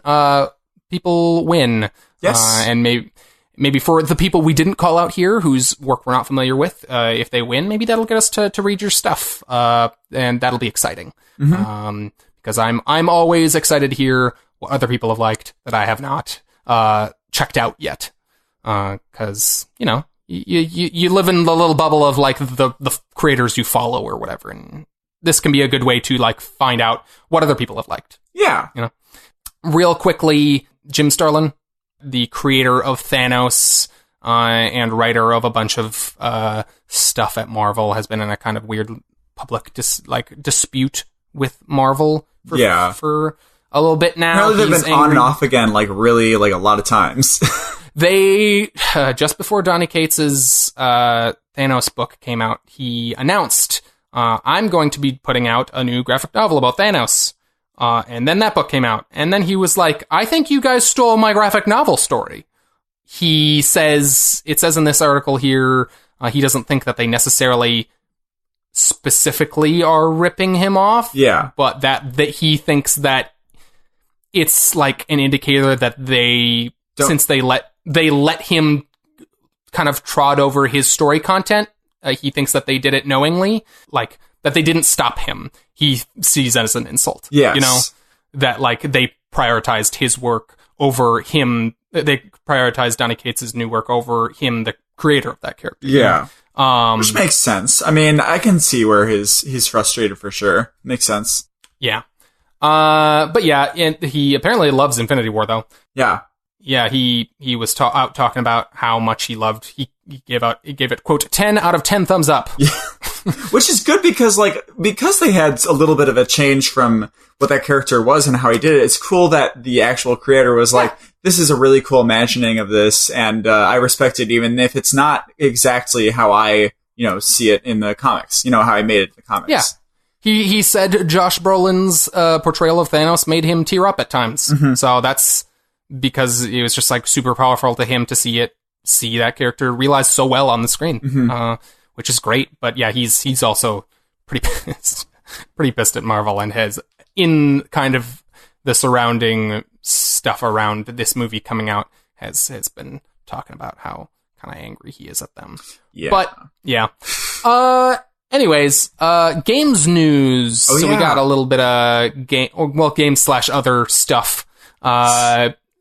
people win. Yes. And maybe for the people we didn't call out here, whose work we're not familiar with, if they win, maybe that'll get us to read your stuff, and that'll be exciting. Mm-hmm. Because I'm always excited to hear what other people have liked that I have not checked out yet. Because, you live in the little bubble of like the creators you follow or whatever, and this can be a good way to like find out what other people have liked. Yeah. Real quickly, Jim Starlin, the creator of Thanos and writer of a bunch of stuff at Marvel, has been in a kind of weird public dispute with Marvel for a little bit now. Apparently they've been on and off again, like really, like a lot of times. They, just before Donny Cates's Thanos book came out, he announced, I'm going to be putting out a new graphic novel about Thanos. And then that book came out. And then he was like, I think you guys stole my graphic novel story. It says in this article here, he doesn't think that they necessarily specifically are ripping him off. Yeah. But that he thinks that it's like an indicator that since they let him kind of trod over his story content, he thinks that they did it knowingly, like that they didn't stop him. He sees that as an insult. Yes. That like they prioritized his work over him. They prioritized Donny Cates's new work over him, the creator of that character. Yeah. Which makes sense. I mean, I can see where he's frustrated for sure. Makes sense. Yeah. But yeah, and he apparently loves Infinity War though. Yeah. Yeah, he was out talking about how much he loved. He gave it, quote, 10 out of 10 thumbs up. Yeah. Which is good because they had a little bit of a change from what that character was and how he did it. It's cool that the actual creator was like, this is a really cool imagining of this, and I respect it even if it's not exactly how I, see it in the comics. How I made it in the comics. Yeah. He said Josh Brolin's portrayal of Thanos made him tear up at times. Mm-hmm. So that's because it was just like super powerful to him to see that character realized so well on the screen, which is great. But yeah, he's also pretty pissed at Marvel and has in kind of the surrounding stuff around this movie coming out has been talking about how kind of angry he is at them. Yeah. But yeah. Anyways, games news. We got a little bit of game/other stuff.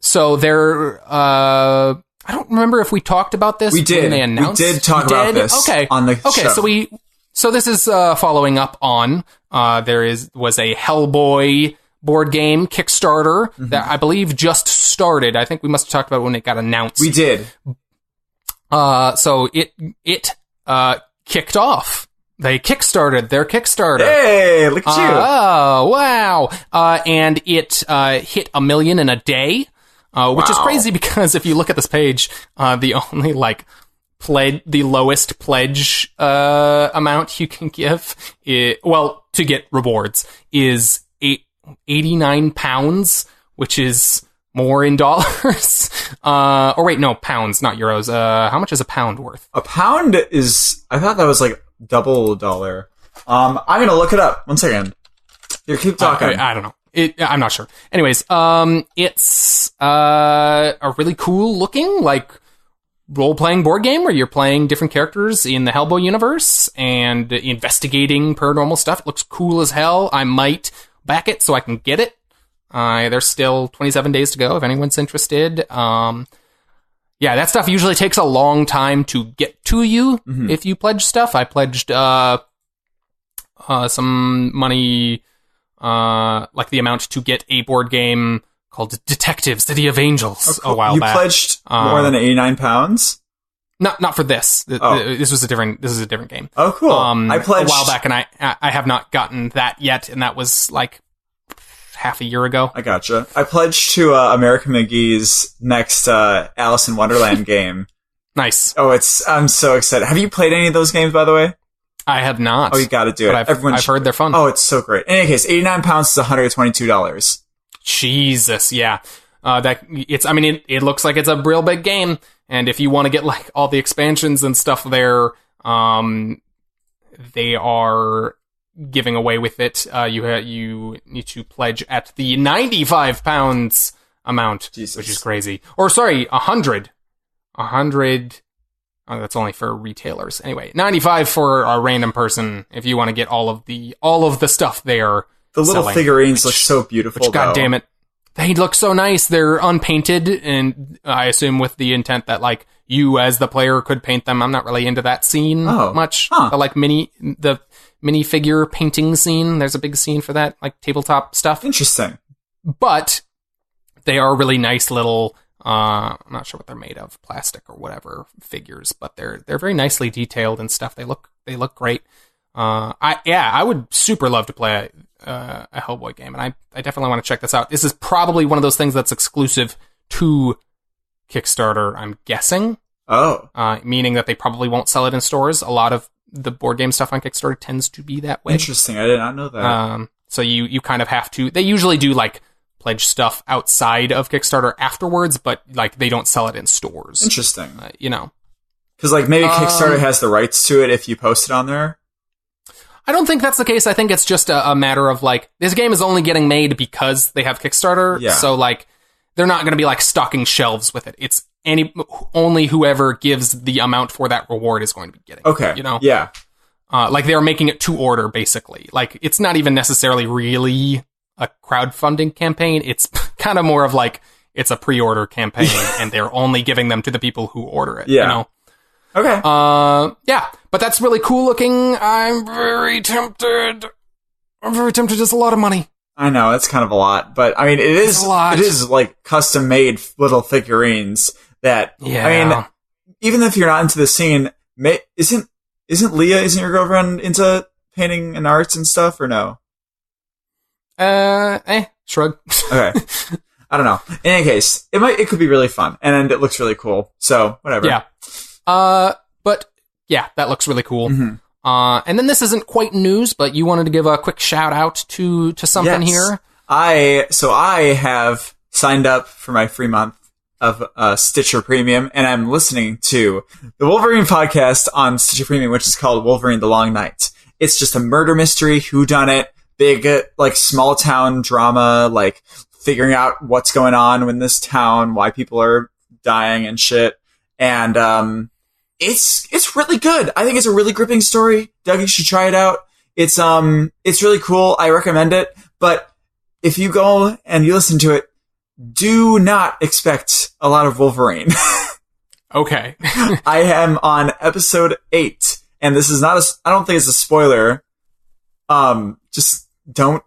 So they're, I don't remember if we talked about this. We did. When they announced. We did talk about this. Okay. On the show. So this is following up on. Was a Hellboy board game Kickstarter that I believe just started. I think we must have talked about it when it got announced. We did. So it kicked off. They kickstarted their Kickstarter. Hey, look at you. Oh, wow. And it hit 1 million in a day, which is crazy because if you look at this page, the only the lowest pledge amount you can give, to get rewards, is £89, which is more in dollars. Or wait, no, pounds, not euros. How much is a pound worth? A pound is, I thought that was like double dollar. I'm gonna look it up. 1 second. Here, keep talking. I don't know. I'm not sure. Anyways, it's a really cool looking, role-playing board game where you're playing different characters in the Hellboy universe and investigating paranormal stuff. It looks cool as hell. I might back it so I can get it. There's still 27 days to go if anyone's interested. Yeah, that stuff usually takes a long time to get to you if you pledge stuff. I pledged some money, the amount to get a board game called Detective City of Angels a while back. You pledged more than £89? Not for this. This is a different game. Oh, cool. I pledged a while back, and I have not gotten that yet, and that was half a year ago. I gotcha. I pledged to American McGee's next Alice in Wonderland game. Nice. Oh, I'm so excited. Have you played any of those games, by the way? I have not. Oh, you got to do it. I've heard they're fun. Oh, it's so great. In any case, £89 is $122. Jesus, yeah. It looks like it's a real big game, and if you want to get all the expansions and stuff there, they are giving away with it. You need to pledge at the £95 amount, Jesus. Which is crazy. Or sorry, 100. 100. Oh, that's only for retailers. Anyway, 95 for a random person if you want to get all of the stuff there. The little figurines look so beautiful. God damn it, they look so nice. They're unpainted, and I assume with the intent that you as the player could paint them. I'm not really into that scene much. Huh. The minifigure painting scene. There's a big scene for that, tabletop stuff. Interesting. But they are really nice little. I'm not sure what they're made of, plastic or whatever figures, but they're very nicely detailed and stuff. They look great. I would super love to play a Hellboy game, and I definitely want to check this out. This is probably one of those things that's exclusive to Kickstarter, I'm guessing. Oh. Meaning that they probably won't sell it in stores. A lot of the board game stuff on Kickstarter tends to be that way. Interesting. I did not know that. So you kind of have to. They usually do pledge stuff outside of Kickstarter afterwards, but they don't sell it in stores. Interesting. Because maybe Kickstarter has the rights to it if you post it on there. I don't think that's the case. I think it's just a matter of this game is only getting made because they have Kickstarter. Yeah. So they're not going to be stocking shelves with it. It's only whoever gives the amount for that reward is going to be getting it. Okay. Yeah. They're making it to order basically. It's not even necessarily really a crowdfunding campaign. It's kind of more of it's a pre-order campaign and they're only giving them to the people who order it. Yeah. Okay. Yeah, but that's really cool looking. I'm very tempted. It's a lot of money. I know, it's kind of a lot, but it is a lot. It is custom made little figurines that, yeah. Even if you're not into the scene, isn't your girlfriend into painting and arts and stuff, or no? Shrug. Okay. I don't know. In any case, it could be really fun, and it looks really cool. So whatever. Yeah. But yeah, that looks really cool. Mm-hmm. And then this isn't quite news, but you wanted to give a quick shout out to something here. I have signed up for my free month of Stitcher Premium, and I'm listening to the Wolverine podcast on Stitcher Premium, which is called Wolverine: The Long Night. It's just a murder mystery, whodunit, big small town drama, figuring out what's going on in this town, why people are dying and shit. And it's really good. I think it's a really gripping story. Doug, you should try it out. It's really cool. I recommend it. But if you go and you listen to it, do not expect a lot of Wolverine. Okay. I am on episode 8, and this is not I don't think it's a spoiler. Just don't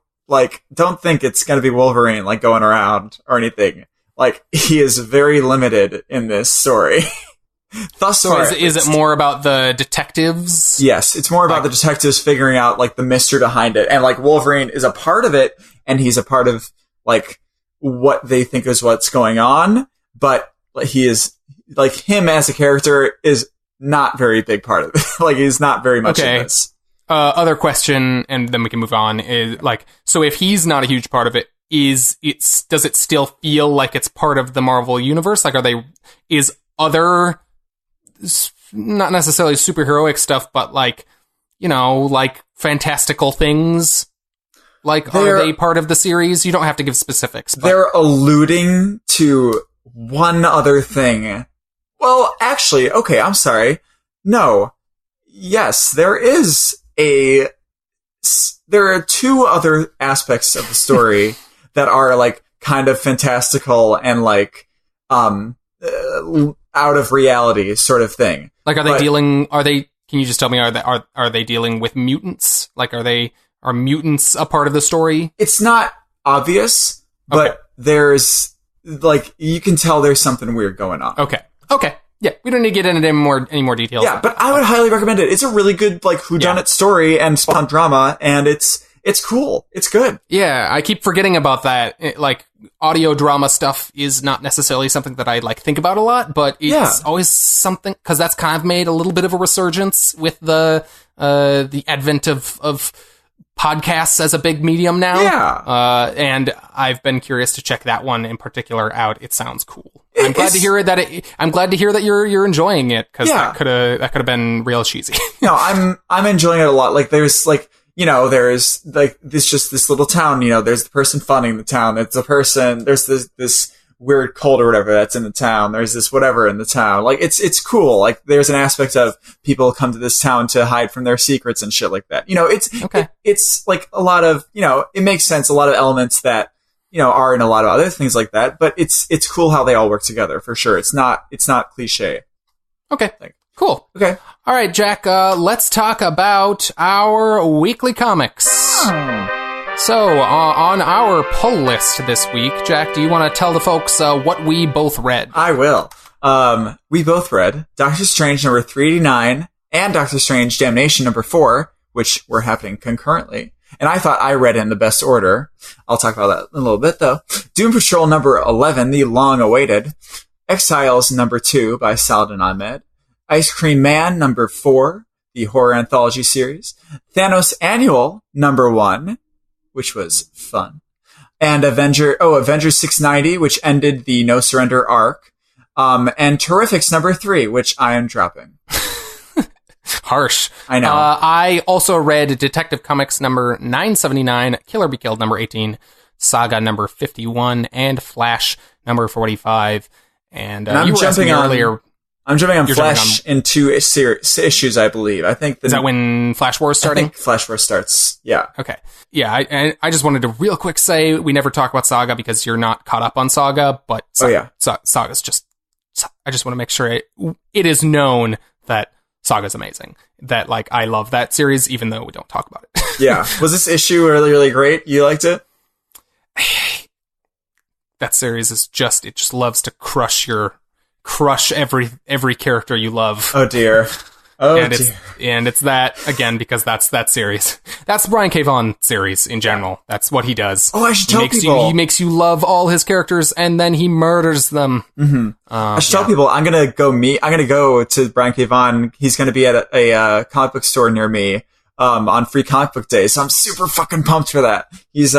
think it's gonna be Wolverine, like, going around or anything. Like, he is very limited in this story. Thus far. So is it more about the detectives? Yes, it's more about the detectives figuring out, like, the mystery behind it. And, like, Wolverine is a part of it, and he's a part of, like, what they think is what's going on, but he is, like, him as a character is not very big part of it. Like, he's not very much in this. Other question, and then we can move on, is, like, so if he's not a huge part of it, does it still feel like it's part of the Marvel universe? Like, is other, not necessarily superheroic stuff, but, like, you know, like, fantastical things, like, are they part of the series? You don't have to give specifics. But they're alluding to one other thing. Well, actually, okay, I'm sorry. No. Yes, there are 2 other aspects of the story that are, like, kind of fantastical and, like, out of reality sort of thing. Like, can you just tell me, are they dealing with mutants? Like, are mutants a part of the story? It's not obvious, but there's, like, you can tell there's something weird going on. Okay. Yeah, we don't need to get into any more details. Yeah, but I would highly recommend it. It's a really good, like, whodunit story and fun drama, and it's cool. It's good. Yeah, I keep forgetting about that. Like, audio drama stuff is not necessarily something that I, like, think about a lot, but it's always something, because that's kind of made a little bit of a resurgence with the advent of podcasts as a big medium now. Yeah. And I've been curious to check that one in particular out. It sounds cool. I'm glad to hear that you're enjoying it, because that could have been real cheesy. No, I'm enjoying it a lot. Like, there's, like, you know, there's, like, this little town, you know, there's the person funding the town. It's a person, there's this weird cult or whatever that's in the town. There's this whatever in the town. Like, it's cool. Like, there's an aspect of people come to this town to hide from their secrets and shit like that. You know, it's like a lot of, you know, it makes sense. A lot of elements that, you know, are in a lot of other things like that, but it's cool how they all work together, for sure. It's not cliche. Okay. Cool. Okay. All right, Jack, let's talk about our weekly comics. So, on our pull list this week, Jack, do you want to tell the folks what we both read? I will. We both read Doctor Strange number 389 and Doctor Strange Damnation number 4, which were happening concurrently. And I thought I read in the best order. I'll talk about that in a little bit, though. Doom Patrol number 11, the long-awaited. Exiles number 2 by Saladin Ahmed. Ice Cream Man number 4, the horror anthology series. Thanos Annual number 1, which was fun. And Avengers 690, which ended the No Surrender arc. And Terrifics number 3, which I am dropping. Harsh. I know. I also read Detective Comics number 979, Killer Be Killed number 18, Saga number 51, and Flash number 45. And I'm jumping on earlier. I'm jumping on Flash in 2 issues, I believe. I think is that when Flash War is starting? I think Flash War starts. Yeah. Okay. Yeah. I just wanted to real quick say we never talk about Saga because you're not caught up on Saga, but Saga's just. I just want to make sure it is known that Saga's amazing. That, like, I love that series, even though we don't talk about it. Yeah. Was this issue really, really great? You liked it? That series is it just loves to crush every character you love. Oh dear. It's that, again, because that's that series. That's the Brian K. Vaughan series in general. That's what he does. Oh, I should tell people. He makes you love all his characters, and then he murders them. Mm-hmm. I should tell people, I'm gonna go to Brian K. Vaughan. He's gonna be at a comic book store near me, on Free Comic Book Day, so I'm super fucking pumped for that. He's,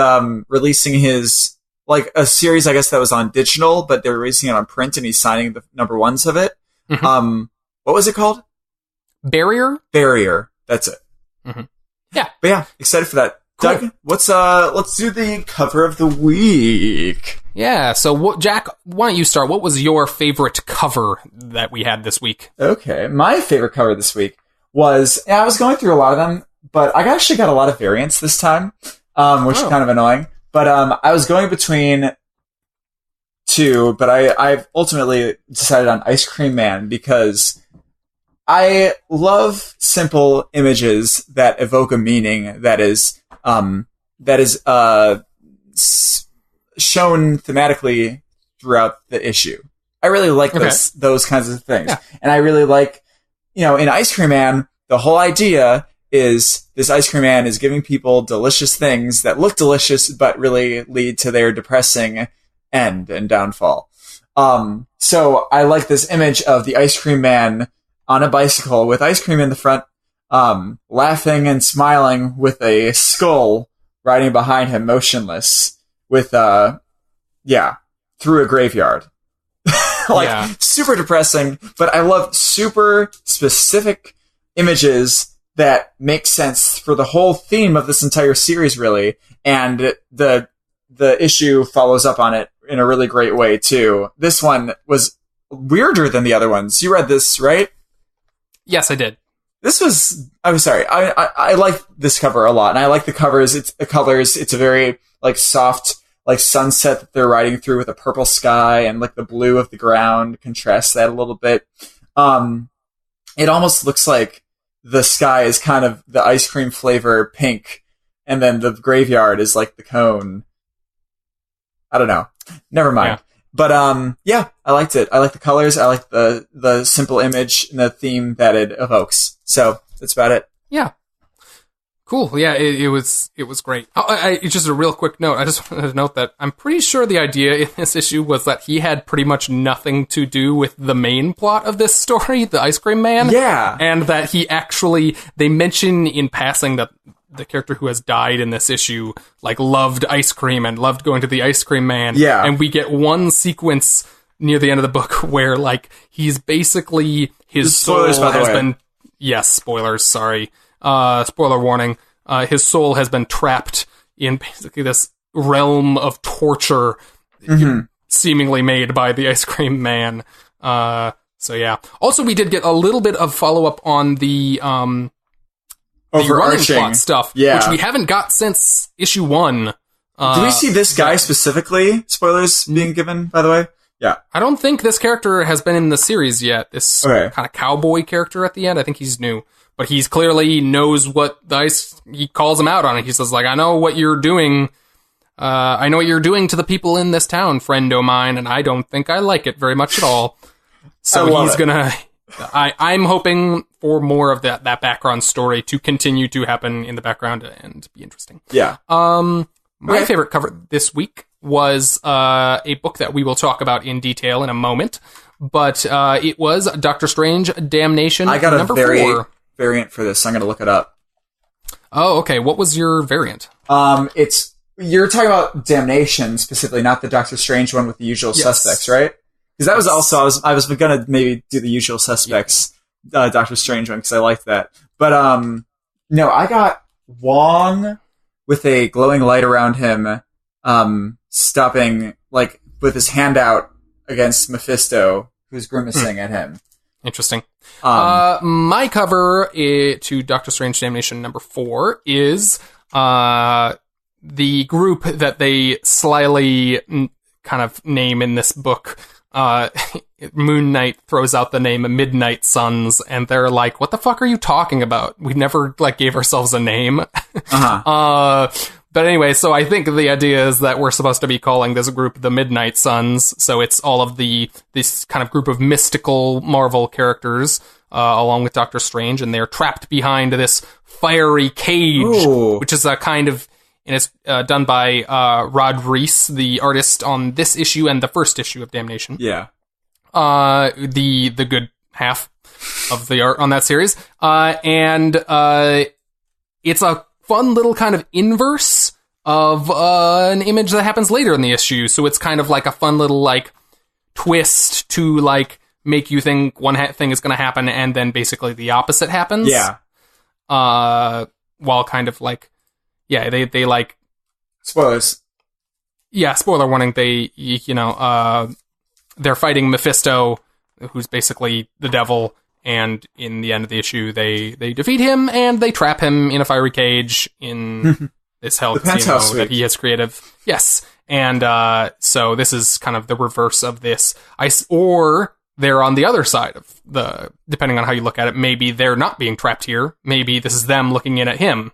releasing his, like, a series, I guess, that was on digital, but they're releasing it on print, and he's signing the number 1s of it. Mm-hmm. What was it called? Barrier. That's it. Mm-hmm. Yeah. But yeah, excited for that. Cool. Doug, let's do the cover of the week. Yeah. So Jack, why don't you start? What was your favorite cover that we had this week? Okay. My favorite cover this week was, I was going through a lot of them, but I actually got a lot of variants this time, which is kind of annoying. But, I was going between too, but I've ultimately decided on Ice Cream Man because I love simple images that evoke a meaning that is shown thematically throughout the issue. I really like those kinds of things. Yeah. And I really like, in Ice Cream Man, the whole idea is this Ice Cream Man is giving people delicious things that look delicious but really lead to their depressing end and downfall. So I like this image of the Ice Cream Man on a bicycle with ice cream in the front, laughing and smiling with a skull riding behind him motionless with, through a graveyard. Super depressing, but I love super specific images that make sense for the whole theme of this entire series, really. And the issue follows up on it in a really great way, too. This one was weirder than the other ones. You read this, right? Yes, I did. I'm sorry. I like this cover a lot, and I like the covers. It's the colors. It's a very, soft, sunset that they're riding through with a purple sky, and, the blue of the ground contrasts that a little bit. It almost looks like the sky is kind of the ice cream flavor pink, and then the graveyard is, the cone. I don't know. Never mind. Yeah. But, I liked it. I like the colors. I like the simple image and the theme that it evokes. So, that's about it. Yeah. Cool. Yeah, it was great. Just a real quick note. I just wanted to note that I'm pretty sure the idea in this issue was that he had pretty much nothing to do with the main plot of this story, the Ice Cream Man. Yeah. And that they mention in passing that the character who has died in this issue, loved ice cream and loved going to the Ice Cream Man. Yeah. And we get one sequence near the end of the book where, he's basically, his soul has been... Yes, spoilers, sorry. Spoiler warning. His soul has been trapped in basically this realm of torture, seemingly made by the Ice Cream Man. So yeah. Also, we did get a little bit of follow-up on the running plot stuff, which we haven't got since issue 1. Do we see this guy specifically? Spoilers being given, by the way? Yeah. I don't think this character has been in the series yet. This kind of cowboy character at the end. I think he's new. But he's clearly knows what he calls him out on it. He says, I know what you're doing. I know what you're doing to the people in this town, friend o' mine, and I don't think I like it very much at all. So he's gonna... I'm hoping for more of that background story to continue to happen in the background and be interesting. Yeah. My favorite cover this week was a book that we will talk about in detail in a moment, but it was Doctor Strange Damnation. I got a variant for this. I'm going to look it up. Oh, okay. What was your variant? You're talking about Damnation specifically, not the Doctor Strange one with the Usual Suspects, right? Because that was also I was going to maybe do the Usual Suspects Doctor Strange one because I liked that. But no, I got Wong with a glowing light around him, stopping with his hand out against Mephisto, who's grimacing at him. Interesting. My cover to Doctor Strange Damnation number 4 is the group that they slyly kind of name in this book. Moon Knight throws out the name Midnight Suns, and they're like, what the fuck are you talking about? We never gave ourselves a name. But anyway, so I think the idea is that we're supposed to be calling this group the Midnight Suns. So it's all of this kind of group of mystical Marvel characters, along with Doctor Strange, and they're trapped behind this fiery cage, which is a kind of, and it's done by Rod Reese, the artist on this issue and the first issue of Damnation. Yeah. The good half of the art on that series. And it's a fun little kind of inverse of an image that happens later in the issue. So it's kind of like a fun little twist to make you think one thing is going to happen and then basically the opposite happens. Yeah. While kind of they spoilers. Yeah, spoiler warning. They're fighting Mephisto, who's basically the devil, and in the end of the issue, they defeat him and they trap him in a fiery cage in this hell casino that he has created. Yes, And so this is kind of the reverse of this. Or they're on the other side of depending on how you look at it, maybe they're not being trapped here. Maybe this is them looking in at him.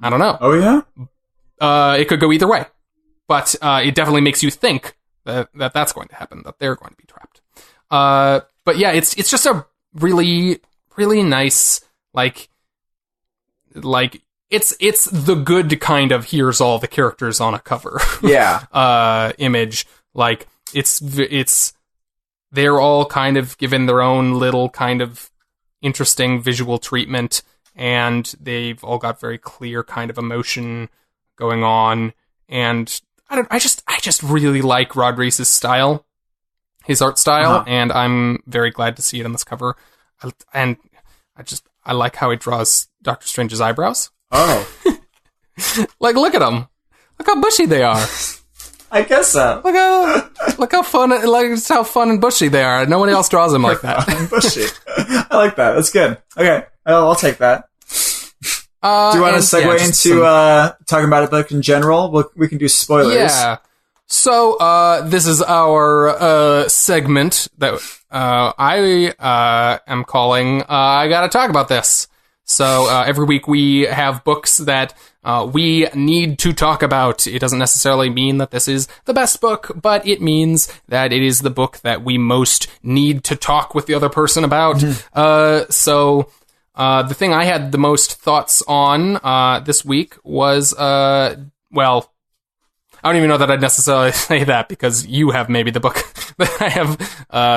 I don't know. Oh, yeah? It could go either way. But it definitely makes you think that's going to happen, that they're going to be trapped. But yeah, it's just a really, really nice, like it's the good kind of here's all the characters on a cover. Yeah. Image. Like it's they're all kind of given their own little kind of interesting visual treatment, and they've all got very clear kind of emotion going on. And I just really like Rod Reis's style, his art style, and I'm very glad to see it on this cover. And I like how it draws Doctor Strange's eyebrows. Oh. Like, look at them. Look how bushy they are. I guess so. Look how fun, like, just how fun and bushy they are. No one else draws them like that. Fun and bushy. I like that. That's good. Okay. I'll take that. Do you want to segue into talking about it like in general? We can do spoilers. Yeah. So, this is our segment that I am calling I Gotta Talk About This. So, every week we have books that we need to talk about. It doesn't necessarily mean that this is the best book, but it means that it is the book that we most need to talk with the other person about. Mm-hmm. So, the thing I had the most thoughts on this week was, well, I don't even know that I'd necessarily say that, because you have maybe the book that I have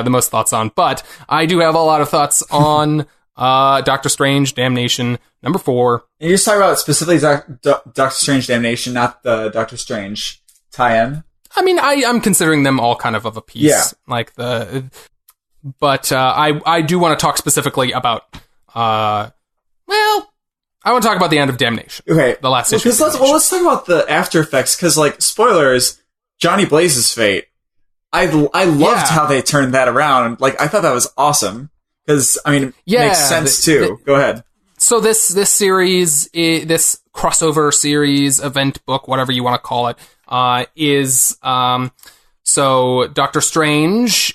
the most thoughts on. But I do have a lot of thoughts on Doctor Strange Damnation #4. And you're just talking about specifically Doctor Strange Damnation, not the Doctor Strange tie-in? I mean, I'm considering them all kind of a piece. Yeah. Like but I do want to talk specifically about, I want to talk about the end of Damnation. Okay. The last issue. Let's talk about the after effects, because, like, spoilers, Johnny Blaze's fate. I loved how they turned that around. Like, I thought that was awesome. Because, I mean, it makes sense, too. Go ahead. So this series, this crossover series, event book, whatever you want to call it, is, so Doctor Strange,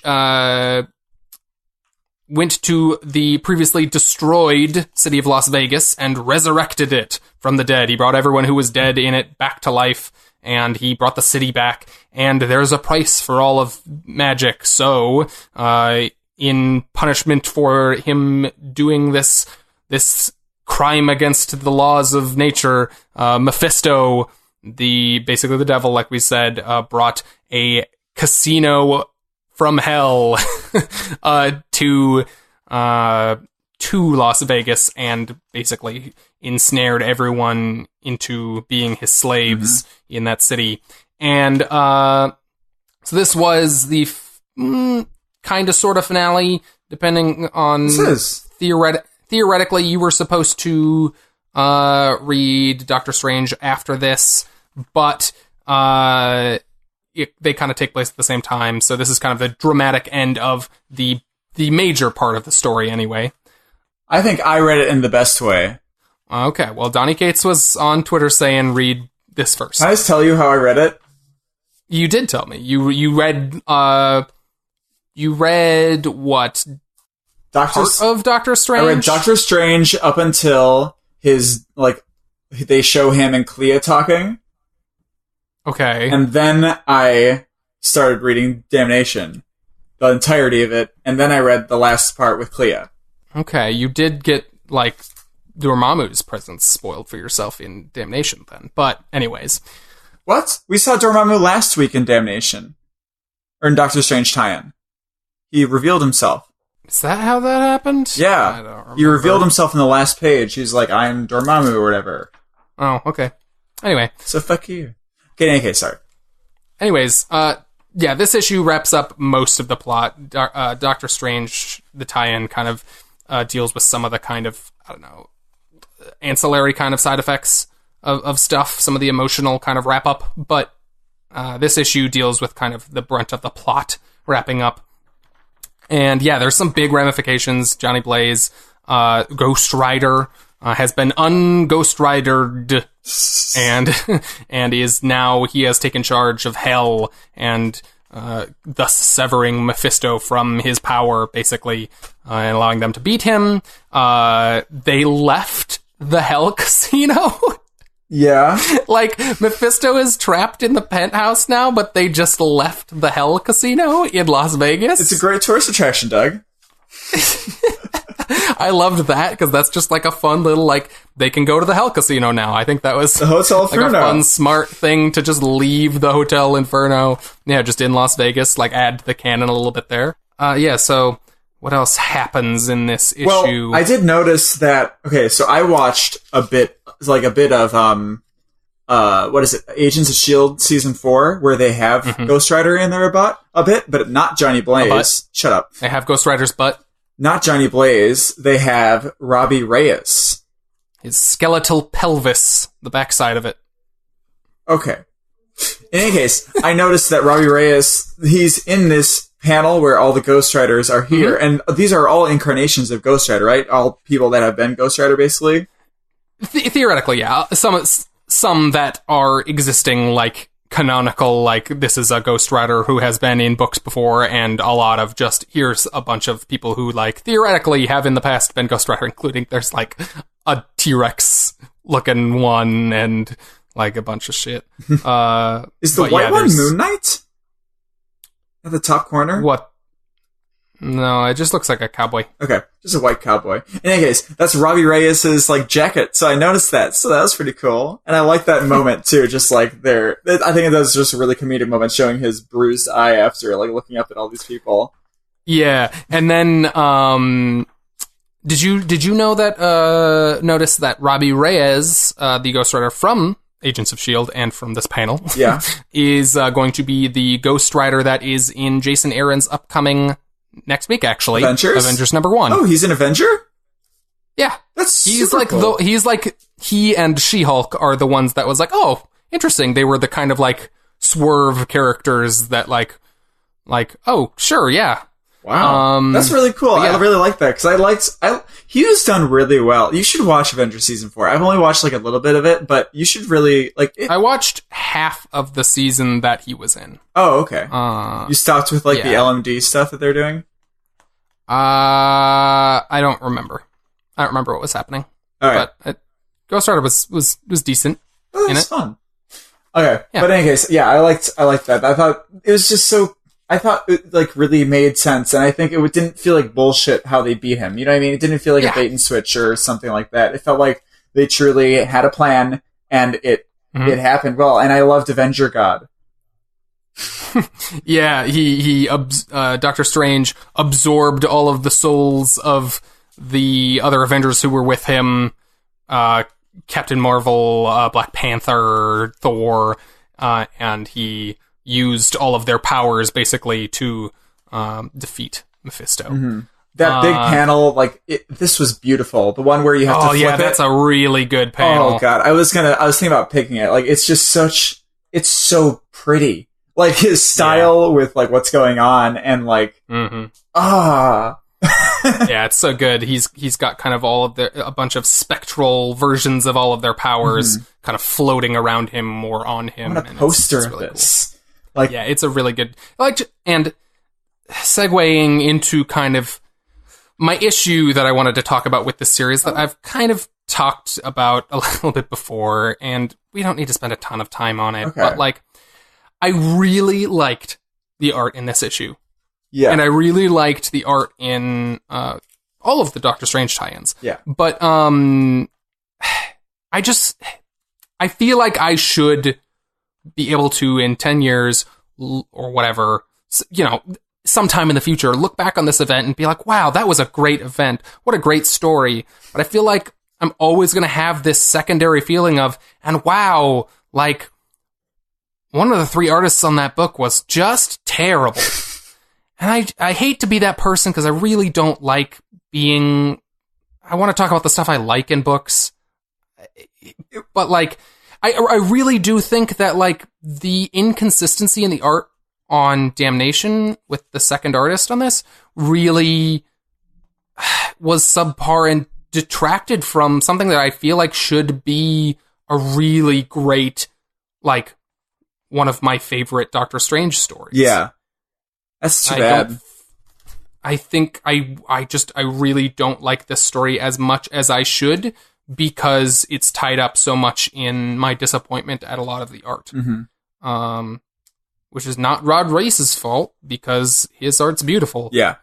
went to the previously destroyed city of Las Vegas and resurrected it from the dead. He brought everyone who was dead in it back to life, and he brought the city back, and there's a price for all of magic. So, in punishment for him doing this crime against the laws of nature, Mephisto, basically the devil, like we said, brought a casino from hell to Las Vegas, and basically ensnared everyone into being his slaves in that city. And so this was the kind of sort of finale, depending on theoretically you were supposed to read Doctor Strange after this, but they kind of take place at the same time. So this is kind of the dramatic end of the major part of the story anyway. I think I read it in the best way. Okay, well, Donnie Cates was on Twitter saying read this first. Can I just tell you how I read it? You did tell me. You read what? Part of Doctor Strange? I read Doctor Strange up until his, like, they show him and Clea talking. Okay. And then I started reading Damnation, the entirety of it, and then I read the last part with Clea. Okay, you did get, like, Dormammu's presence spoiled for yourself in Damnation then. But, anyways. What? We saw Dormammu last week in Damnation. Or in Doctor Strange tie-in. He revealed himself. Is that how that happened? Yeah. I don't remember. He revealed himself in the last page. He's like, I'm Dormammu or whatever. Oh, okay. Anyway. So fuck you. Okay, in any case, sorry. Anyways, yeah, this issue wraps up most of the plot. Doctor Strange, the tie-in, kind of deals with some of the kind of, I don't know, ancillary kind of side effects of stuff, some of the emotional kind of wrap-up, but this issue deals with kind of the brunt of the plot wrapping up. And yeah, there's some big ramifications. Johnny Blaze, Ghost Rider, has been un-Ghost Ridered and and he has taken charge of Hell, and thus severing Mephisto from his power, basically, and allowing them to beat him. They left the Hell Casino. Yeah. Like, Mephisto is trapped in the penthouse now, but they just left the Hell Casino in Las Vegas. It's a great tourist attraction, Doug. I loved that, because that's just like a fun little, like, they can go to the Hell Casino now. I think that was the Hotel like Inferno. A fun, smart thing to just leave the Hotel Inferno. Yeah, just in Las Vegas, like, add to the canon a little bit there. Yeah, so what else happens in this issue? Well, I did notice that, okay, so I watched a bit of, what is it, Agents of S.H.I.E.L.D. Season 4, where they have Ghost Rider in there a bit, but not Johnny Blaze. Shut up. They have Ghost Rider's butt. Not Johnny Blaze. They have Robbie Reyes. His skeletal pelvis, the backside of it. Okay. In any case, I noticed that Robbie Reyes, he's in this panel where all the Ghost Riders are here, and these are all incarnations of Ghost Rider, right? All people that have been Ghost Rider, basically? Theoretically, yeah. Some that are existing, like, canonical, like, this is a Ghost Rider who has been in books before, and a lot of just, here's a bunch of people who, like, theoretically have in the past been Ghost Rider, including there's, like, a T-Rex looking one, and, like, a bunch of shit. Is the white one Moon Knight? At the top corner? What? No, it just looks like a cowboy. Okay, just a white cowboy. In any case, that's Robbie Reyes' like jacket, so I noticed that. So that was pretty cool, and I like that moment too. Just like there, I think that was just a really comedic moment, showing his bruised eye after like looking up at all these people. Yeah, and then did you know that notice that Robbie Reyes, the Ghost Rider from Agents of S.H.I.E.L.D. and from this panel, is going to be the Ghost Rider that is in Jason Aaron's upcoming. Next week, actually. Avengers #1. Oh, he's an Avenger? Yeah. He's like cool. He and She-Hulk are the ones that was like, oh, interesting. They were the kind of like swerve characters that like, oh, sure, yeah. Wow. That's really cool. Yeah. I really like that, because he was done really well. You should watch Avengers Season 4. I've only watched like a little bit of it, but you should really like it. I watched half of the season that he was in. Oh, okay. You stopped with like the LMD stuff that they're doing? I don't remember. I don't remember what was happening. All right. But Ghost Rider was decent. Oh, that's fun. Okay. Yeah. But in any case, yeah, I liked that. I thought it was just so. I thought it like really made sense, and I think it didn't feel like bullshit how they beat him. You know what I mean? It didn't feel like a bait and switch or something like that. It felt like they truly had a plan, and it happened well. And I loved Avenger God. Yeah, Doctor Strange absorbed all of the souls of the other Avengers who were with him. Captain Marvel, Black Panther, Thor, and he used all of their powers basically to defeat Mephisto. Mm-hmm. That big panel, like this was beautiful. The one where you have to flip it. Oh yeah, that's a really good panel. Oh god, I was thinking about picking it. Like it's just it's so pretty. Like his style with like what's going on and like yeah, it's so good. He's got kind of a bunch of spectral versions of all of their powers kind of floating around him or on him. I want a poster of this. Cool. Like, yeah, it's a really good, and segueing into kind of my issue that I wanted to talk about with this series that I've kind of talked about a little bit before, and we don't need to spend a ton of time on it, but like, I really liked the art in this issue. Yeah. And I really liked the art in all of the Doctor Strange tie-ins. Yeah. But I feel like I should be able to, in 10 years or whatever, you know, sometime in the future, look back on this event and be like, wow, that was a great event. What a great story. But I feel like I'm always going to have this secondary feeling of, and wow, like, one of the 3 artists on that book was just terrible. And I hate to be that person because I really don't like being... I want to talk about the stuff I like in books. But, like, I really do think that, like, the inconsistency in the art on Damnation with the second artist on this really was subpar and detracted from something that I feel like should be a really great, like, one of my favorite Doctor Strange stories. Yeah. That's too bad. I think I really don't like this story as much as I should, because it's tied up so much in my disappointment at a lot of the art. Mm-hmm. Which is not Rod Reis's fault, because his art's beautiful. Yeah.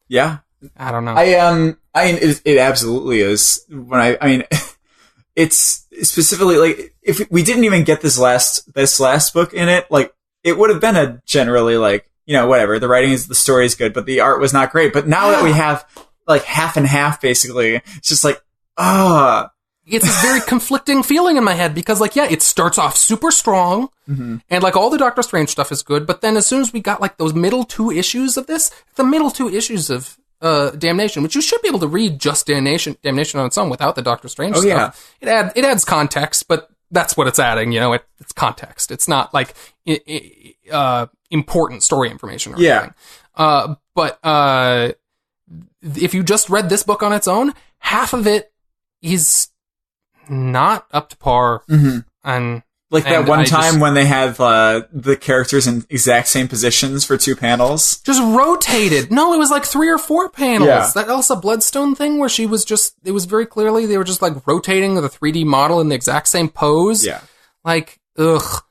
Yeah. I don't know. I mean, it absolutely is. I mean, it's specifically, like, if we didn't even get this last book in it, like, it would have been a generally, like, you know, whatever. The the story is good, but the art was not great. But now that we have, like, half and half, basically, it's just like, It's a very conflicting feeling in my head, because, like, yeah, it starts off super strong, mm-hmm. and, like, all the Doctor Strange stuff is good, but then as soon as we got, like, those middle 2 issues of this, the middle 2 issues of Damnation, which you should be able to read just Damnation on its own without the Doctor Strange stuff. Yeah. It adds context, but that's what it's adding, you know, it's context. It's not, like, important story information or anything. But if you just read this book on its own, half of it is not up to par. Mm-hmm. And like that one time when they have the characters in exact same positions for 2 panels. Just rotated. No, it was like 3 or 4 panels. Yeah. That Elsa Bloodstone thing where she was just, it was very clearly they were just like rotating the 3D model in the exact same pose. Yeah. Like, ugh.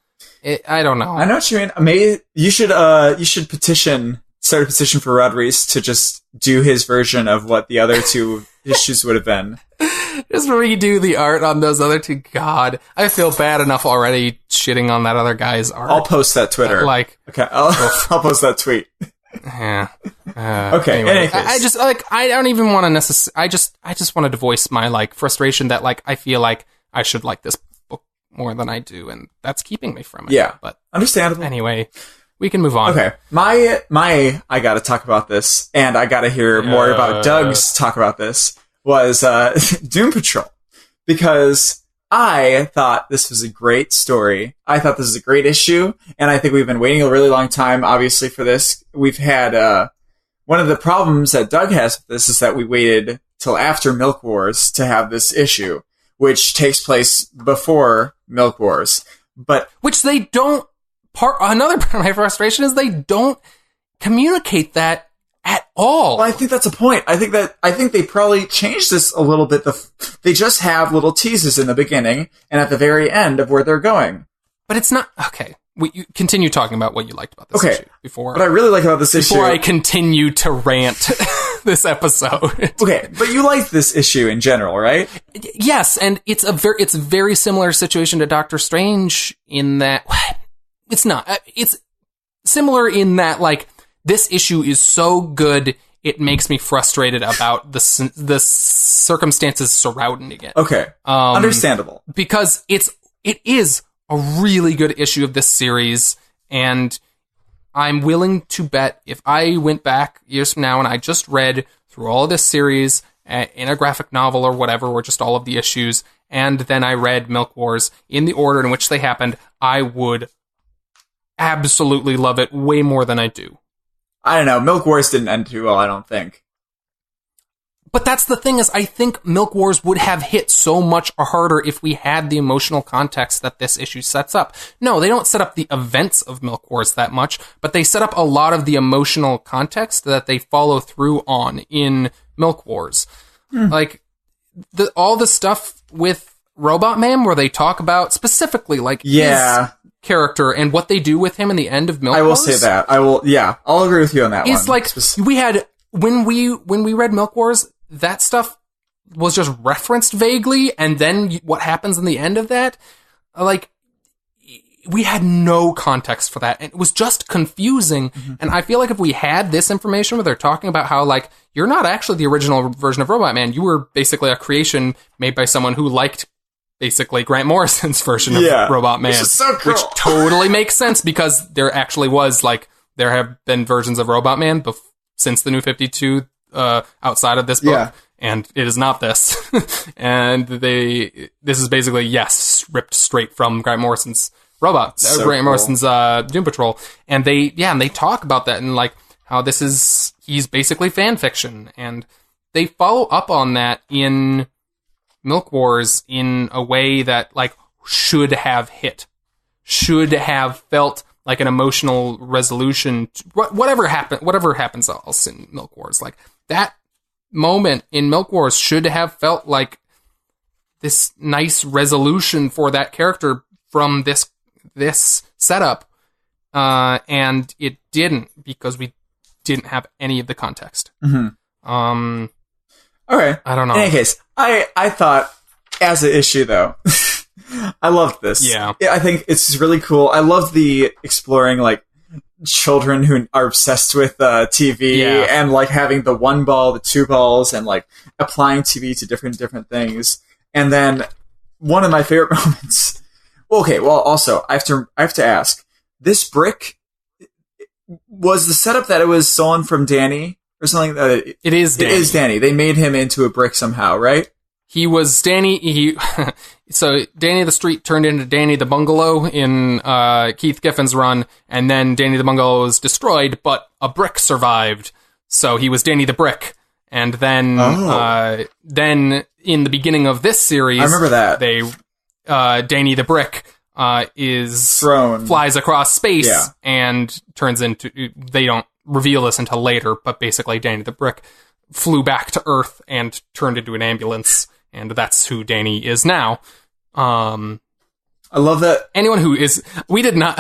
I don't know. I know what you mean. Maybe you should start a petition for Rod Reis to just do his version of what the other 2 issues would have been. Just redo the art on those other 2. God, I feel bad enough already shitting on that other guy's art. I'll post that Twitter. Okay, I'll post that tweet. Yeah. Okay. Anyway, I don't even want to necessarily. I just wanted to voice my, like, frustration that, like, I feel like I should like this book more than I do, and that's keeping me from it. Yeah, but understandable. Anyway, we can move on. Okay, my I gotta talk about this, and I gotta hear more about Doug's talk about this. Was Doom Patrol, because I thought this was a great story. I thought this was a great issue, and I think we've been waiting a really long time, obviously, for this. We've had one of the problems that Doug has with this is that we waited till after Milk Wars to have this issue, which takes place before Milk Wars. But which they don't. Another part of my frustration is they don't communicate that at all. Well, I think that's a point. I think they probably changed this a little bit. They just have little teases in the beginning and at the very end of where they're going. But it's not okay. You continue talking about what you liked about this issue before. What I really like about this issue, before I continue to rant this episode. Okay, but you like this issue in general, right? Yes, and it's a very similar situation to Doctor Strange in that it's not. It's similar in that, like, this issue is so good, it makes me frustrated about the circumstances surrounding it. Okay, understandable. Because it is a really good issue of this series, and I'm willing to bet if I went back years from now and I just read through all of this series in a graphic novel or whatever, or just all of the issues, and then I read Milk Wars in the order in which they happened, I would absolutely love it way more than I do. I don't know. Milk Wars didn't end too well, I don't think. But that's the thing, is I think Milk Wars would have hit so much harder if we had the emotional context that this issue sets up. No, they don't set up the events of Milk Wars that much, but they set up a lot of the emotional context that they follow through on in Milk Wars. Like, all the stuff with Robot Man, where they talk about specifically, like, his character and what they do with him in the end of Milk Wars. I will say that. I'll agree with you on that one. It's like, we had, when we read Milk Wars, that stuff was just referenced vaguely, and then what happens in the end of that, like, we had no context for that, and it was just confusing. And I feel like if we had this information where they're talking about how, like, you're not actually the original version of Robot Man, you were basically a creation made by someone who liked basically Grant Morrison's version of Robot Man, which is so cool. Which totally makes sense, because there actually was, like, there have been versions of Robot Man since the New 52 outside of this book, and it is not this. And this is basically, ripped straight from Grant Morrison's Grant Morrison's Doom Patrol. And they talk about that, and, like, how he's basically fan fiction, and they follow up on that in Milk Wars in a way that like should have felt like an emotional resolution. Whatever happens else in Milk Wars, like that moment in Milk Wars should have felt like this nice resolution for that character from this setup, and it didn't, because we didn't have any of the context. Mm-hmm. Okay. I don't know. In any case, I thought, as an issue though, I loved this. Yeah. I think it's really cool. I love the exploring, like, children who are obsessed with TV and, like, having the one ball, the two balls, and, like, applying TV to different things. And then one of my favorite moments. Okay, well, also, I have to ask, this brick, was the setup that it was stolen from Danny or something? It is Danny. It is Danny. They made him into a brick somehow, right? He was Danny. So Danny the Street turned into Danny the Bungalow in Keith Giffen's run, and then Danny the Bungalow was destroyed, but a brick survived. So he was Danny the Brick. And then, then in the beginning of this series, I remember that Danny the Brick flies across space and turns into. They don't reveal this until later, but basically Danny the Brick flew back to Earth and turned into an ambulance, and that's who Danny is now. I love that. Anyone who is... We did not...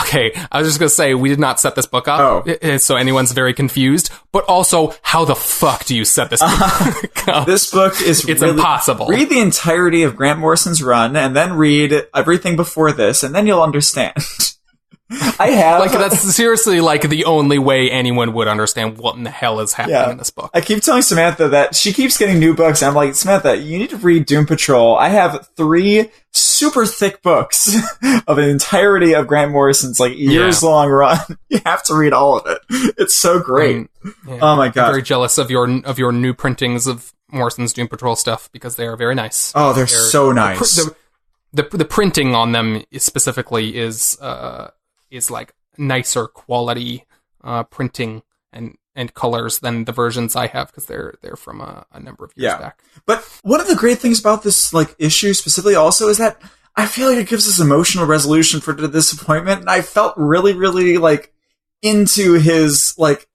okay, I was just going to say, we did not set this book up, so anyone's very confused. But also, how the fuck do you set this book up? This book is... It's impossible. Read the entirety of Grant Morrison's run, and then read everything before this, and then you'll understand. I have... Like, that's seriously, like, the only way anyone would understand what in the hell is happening in this book. I keep telling Samantha that she keeps getting new books, and I'm like, Samantha, you need to read Doom Patrol. I have 3 super thick books of an entirety of Grant Morrison's, like, years-long run. You have to read all of it. It's so great. Oh my god. I'm very jealous of your new printings of Morrison's Doom Patrol stuff, because they are very nice. Oh, they're so nice. The printing on them specifically is like nicer quality printing and colors than the versions I have, because they're from a number of years back. But one of the great things about this like issue specifically also is that I feel like it gives us emotional resolution for the disappointment, and I felt really, really like into his like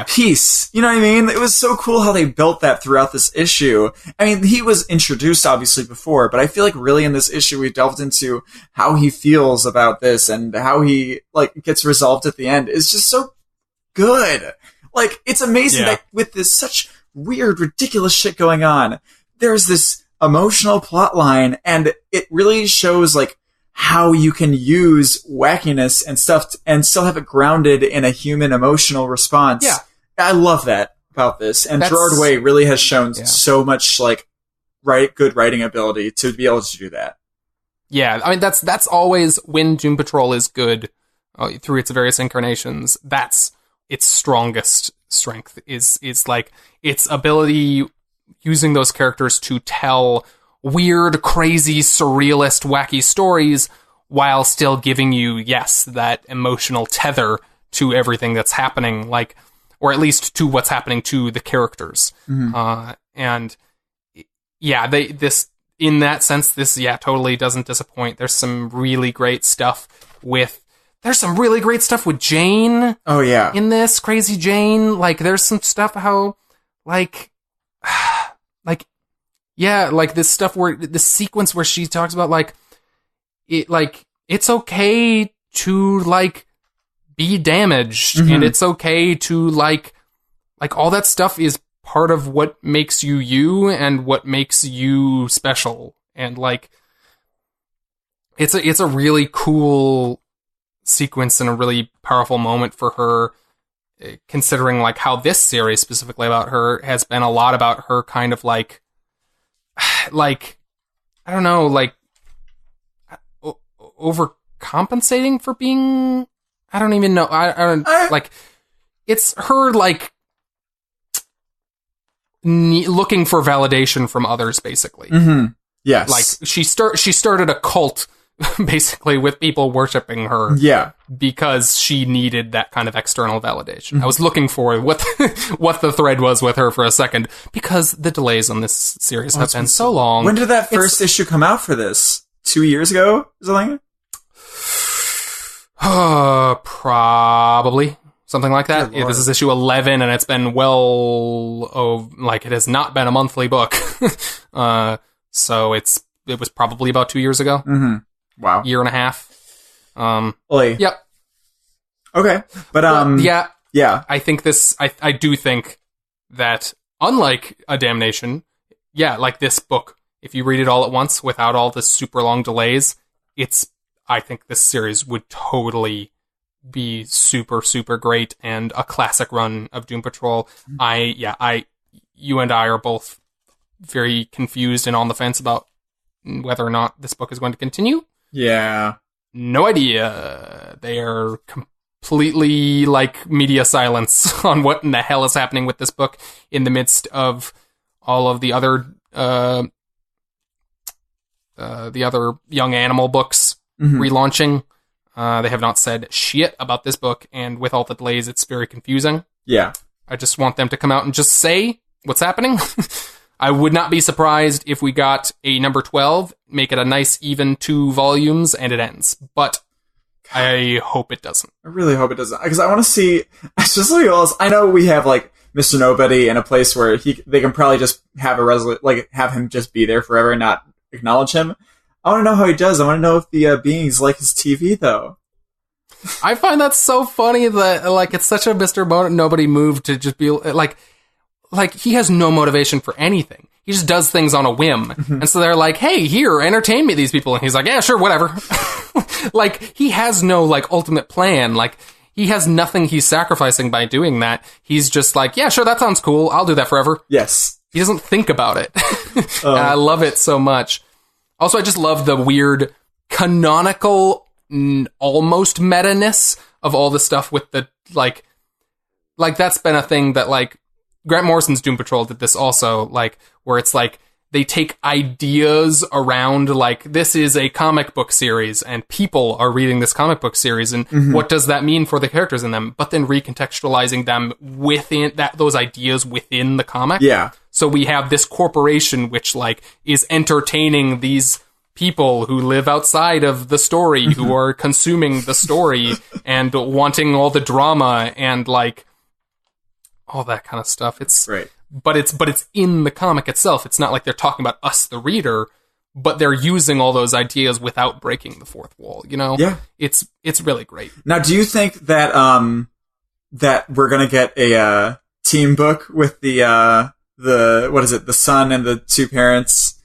piece. You know what I mean? It was so cool how they built that throughout this issue. I mean, he was introduced obviously before, but I feel like really in this issue we delved into how he feels about this and how he like gets resolved at the end. It's just so good. Like, it's amazing that with this such weird, ridiculous shit going on, there's this emotional plot line, and it really shows like how you can use wackiness and stuff and still have it grounded in a human emotional response. Yeah. I love that about this. And Gerard Way really has shown so much like good writing ability to be able to do that. Yeah, I mean, that's always when Doom Patrol is good through its various incarnations. That's its strongest strength is like its ability using those characters to tell weird, crazy, surrealist, wacky stories while still giving you, that emotional tether to everything that's happening, like, or at least to what's happening to the characters. Mm-hmm. And this in that sense, this totally doesn't disappoint. There's some really great stuff with Jane. Oh yeah, in this crazy Jane, like there's some stuff how like this stuff where the sequence where she talks about it's okay to like be damaged, and it's okay to like all that stuff is part of what makes you you and what makes you special, and like it's a really cool sequence and a really powerful moment for her, considering like how this series specifically about her has been a lot about her kind of like I don't know, like overcompensating for being, I don't even know, I don't like, it's her like looking for validation from others, basically. Yes, like she started a cult basically with people worshiping her. Yeah. Because she needed that kind of external validation. I was looking for what the thread was with her for a second, because the delays on this series have been so long. When did that first issue come out for this? 2 years ago or something? Probably. Something like that. Yeah, this is issue 11, and it's been it has not been a monthly book. So it was probably about 2 years ago. Mm-hmm. Wow. Year and a half. Yep. Okay. But, yeah. I think I do think that, unlike A Damnation, like this book, if you read it all at once without all the super long delays, I think this series would totally be super, super great and a classic run of Doom Patrol. You and I are both very confused and on the fence about whether or not this book is going to continue. Yeah. No idea. They are completely media silence on what in the hell is happening with this book in the midst of all of the other Young Animal books relaunching. They have not said shit about this book, and with all the delays, it's very confusing. Yeah. I just want them to come out and just say what's happening. I would not be surprised if we got a number 12, make it a nice even 2 volumes, and it ends. But I hope it doesn't. I really hope it doesn't. Because I want to see... It's just something else. I know we have, Mr. Nobody in a place where they can probably just have have him just be there forever and not acknowledge him. I want to know how he does. I want to know if the beings like his TV, though. I find that so funny that, it's such a Mr. Nobody move to just be, he has no motivation for anything. He just does things on a whim. And so they're like, hey, here, entertain me, these people. And he's like, yeah, sure, whatever. He has no, ultimate plan. He has nothing he's sacrificing by doing that. He's just like, yeah, sure, that sounds cool. I'll do that forever. Yes. He doesn't think about it. And I love it so much. Also, I just love the weird canonical, almost meta-ness of all the stuff with the, that's been a thing that, Grant Morrison's Doom Patrol did this also, where it's they take ideas around, this is a comic book series, and people are reading this comic book series, and what does that mean for the characters in them? But then recontextualizing them within those ideas within the comic. Yeah. So we have this corporation which, is entertaining these people who live outside of the story, who are consuming the story, and wanting all the drama, and, all that kind of stuff. It's right. But it's in the comic itself. It's not like they're talking about us, the reader, but they're using all those ideas without breaking the fourth wall, Yeah. It's really great. Now, do you think that that we're gonna get a team book with the what is it, the son and the 2 parents?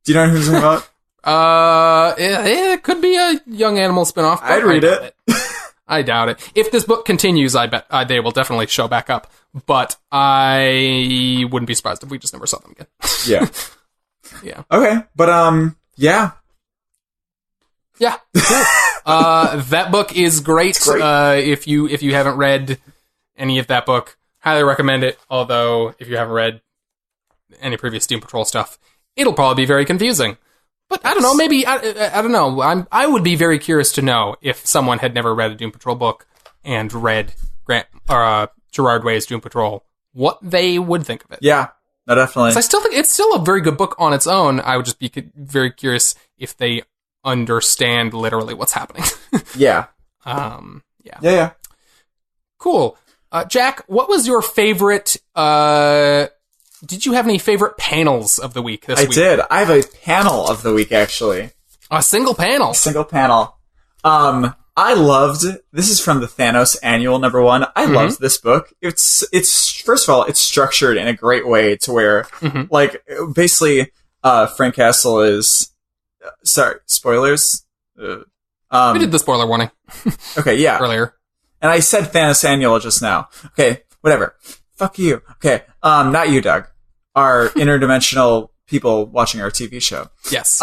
Do you know who I'm talking about? It could be a Young Animal spinoff. I'd read it. I doubt it. If this book continues, I bet they will definitely show back up. But I wouldn't be surprised if we just never saw them again. Yeah. Yeah. Okay, but yeah. Yeah. Cool. That book is great. It's great. If you haven't read any of that book, highly recommend it. Although if you haven't read any previous Doom Patrol stuff, it'll probably be very confusing. But I don't know, maybe, I don't know. I would be very curious to know if someone had never read a Doom Patrol book and read Gerard Way's Doom Patrol, what they would think of it. Yeah, no, definitely. I still think it's still a very good book on its own. I would just be very curious if they understand literally what's happening. Yeah. Yeah. Cool. Jack, what was your favorite, did you have any favorite panels of the week this week? I did. I have a panel of the week, actually. A single panel? A single panel. I loved, this is from the Thanos Annual #1. I loved this book. It's first of all, it's structured in a great way to where, basically, Frank Castle is, sorry, spoilers? We did the spoiler warning. Okay, yeah. Earlier. And I said Thanos Annual just now. Okay, whatever. Fuck you. Okay, not you, Doug. Our interdimensional people watching our TV show. Yes.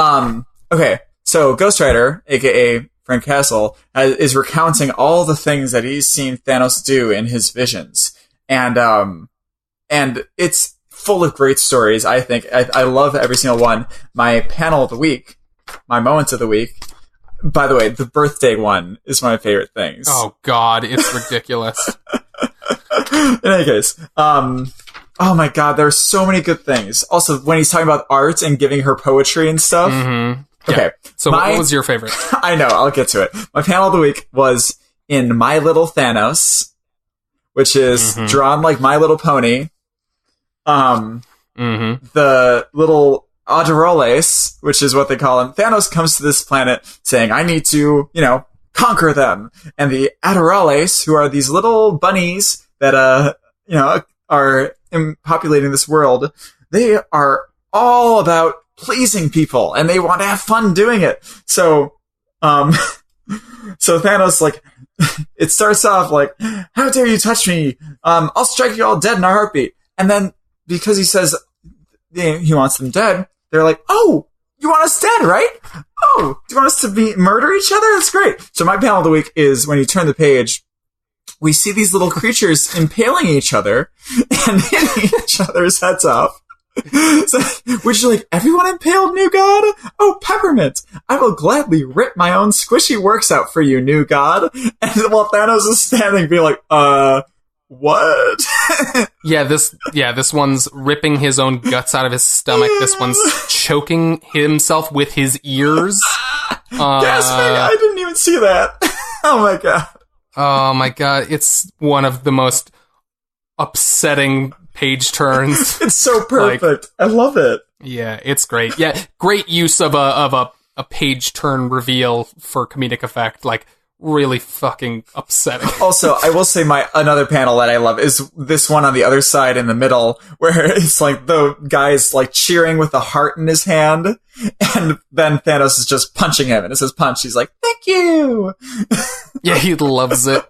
Okay, so Ghost Rider, aka Frank Castle, is recounting all the things that he's seen Thanos do in his visions. And it's full of great stories, I think. I love every single one. My panel of the week, my moments of the week, By the way, the birthday one is one of my favorite things. Oh God, it's ridiculous. In any case, oh my God, there's so many good things. Also, when he's talking about art and giving her poetry and stuff. Mm-hmm. Okay. Yeah. So what was your favorite? I know, I'll get to it. My panel of the week was in My Little Thanos, which is drawn like My Little Pony. The little Aduroles, which is what they call him. Thanos comes to this planet saying, I need to, conquer them. And the Aduroles, who are these little bunnies that, are populating this world, they are all about pleasing people, and they want to have fun doing it. So Thanos, like, it starts off like, how dare you touch me? I'll strike you all dead in a heartbeat. And then, because he says he wants them dead, they're like, oh, you want us dead, right? Oh, do you want us to murder each other? That's great. So my panel of the week is when you turn the page, we see these little creatures impaling each other and hitting each other's heads off. So, would you like everyone impaled, new god? Oh, Peppermint, I will gladly rip my own squishy works out for you, new god. And while Thanos is standing, being like, what? This one's ripping his own guts out of his stomach. Yeah. This one's choking himself with his ears. Gasping, I didn't even see that. Oh my god. Oh my god, it's one of the most upsetting page turns. It's so perfect. I love it. Yeah, it's great. Yeah, great use of a page turn reveal for comedic effect. Like, really fucking upsetting. Also, I will say another panel that I love is this one on the other side in the middle, where it's like the guy's like cheering with a heart in his hand, and then Thanos is just punching him, and it says punch. He's like, thank you. Yeah, he loves it.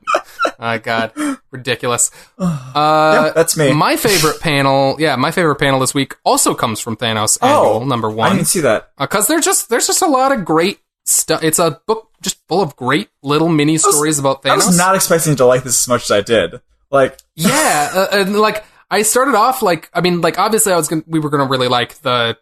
Oh god, ridiculous. Yeah, that's me. My favorite panel this week also comes from Thanos Annual, number 1. I didn't see that. Because there's just a lot of great stuff. It's a book just full of great little mini stories about Thanos. I was not expecting to like this as much as I did. Like, yeah, and like I started off obviously we were gonna really like the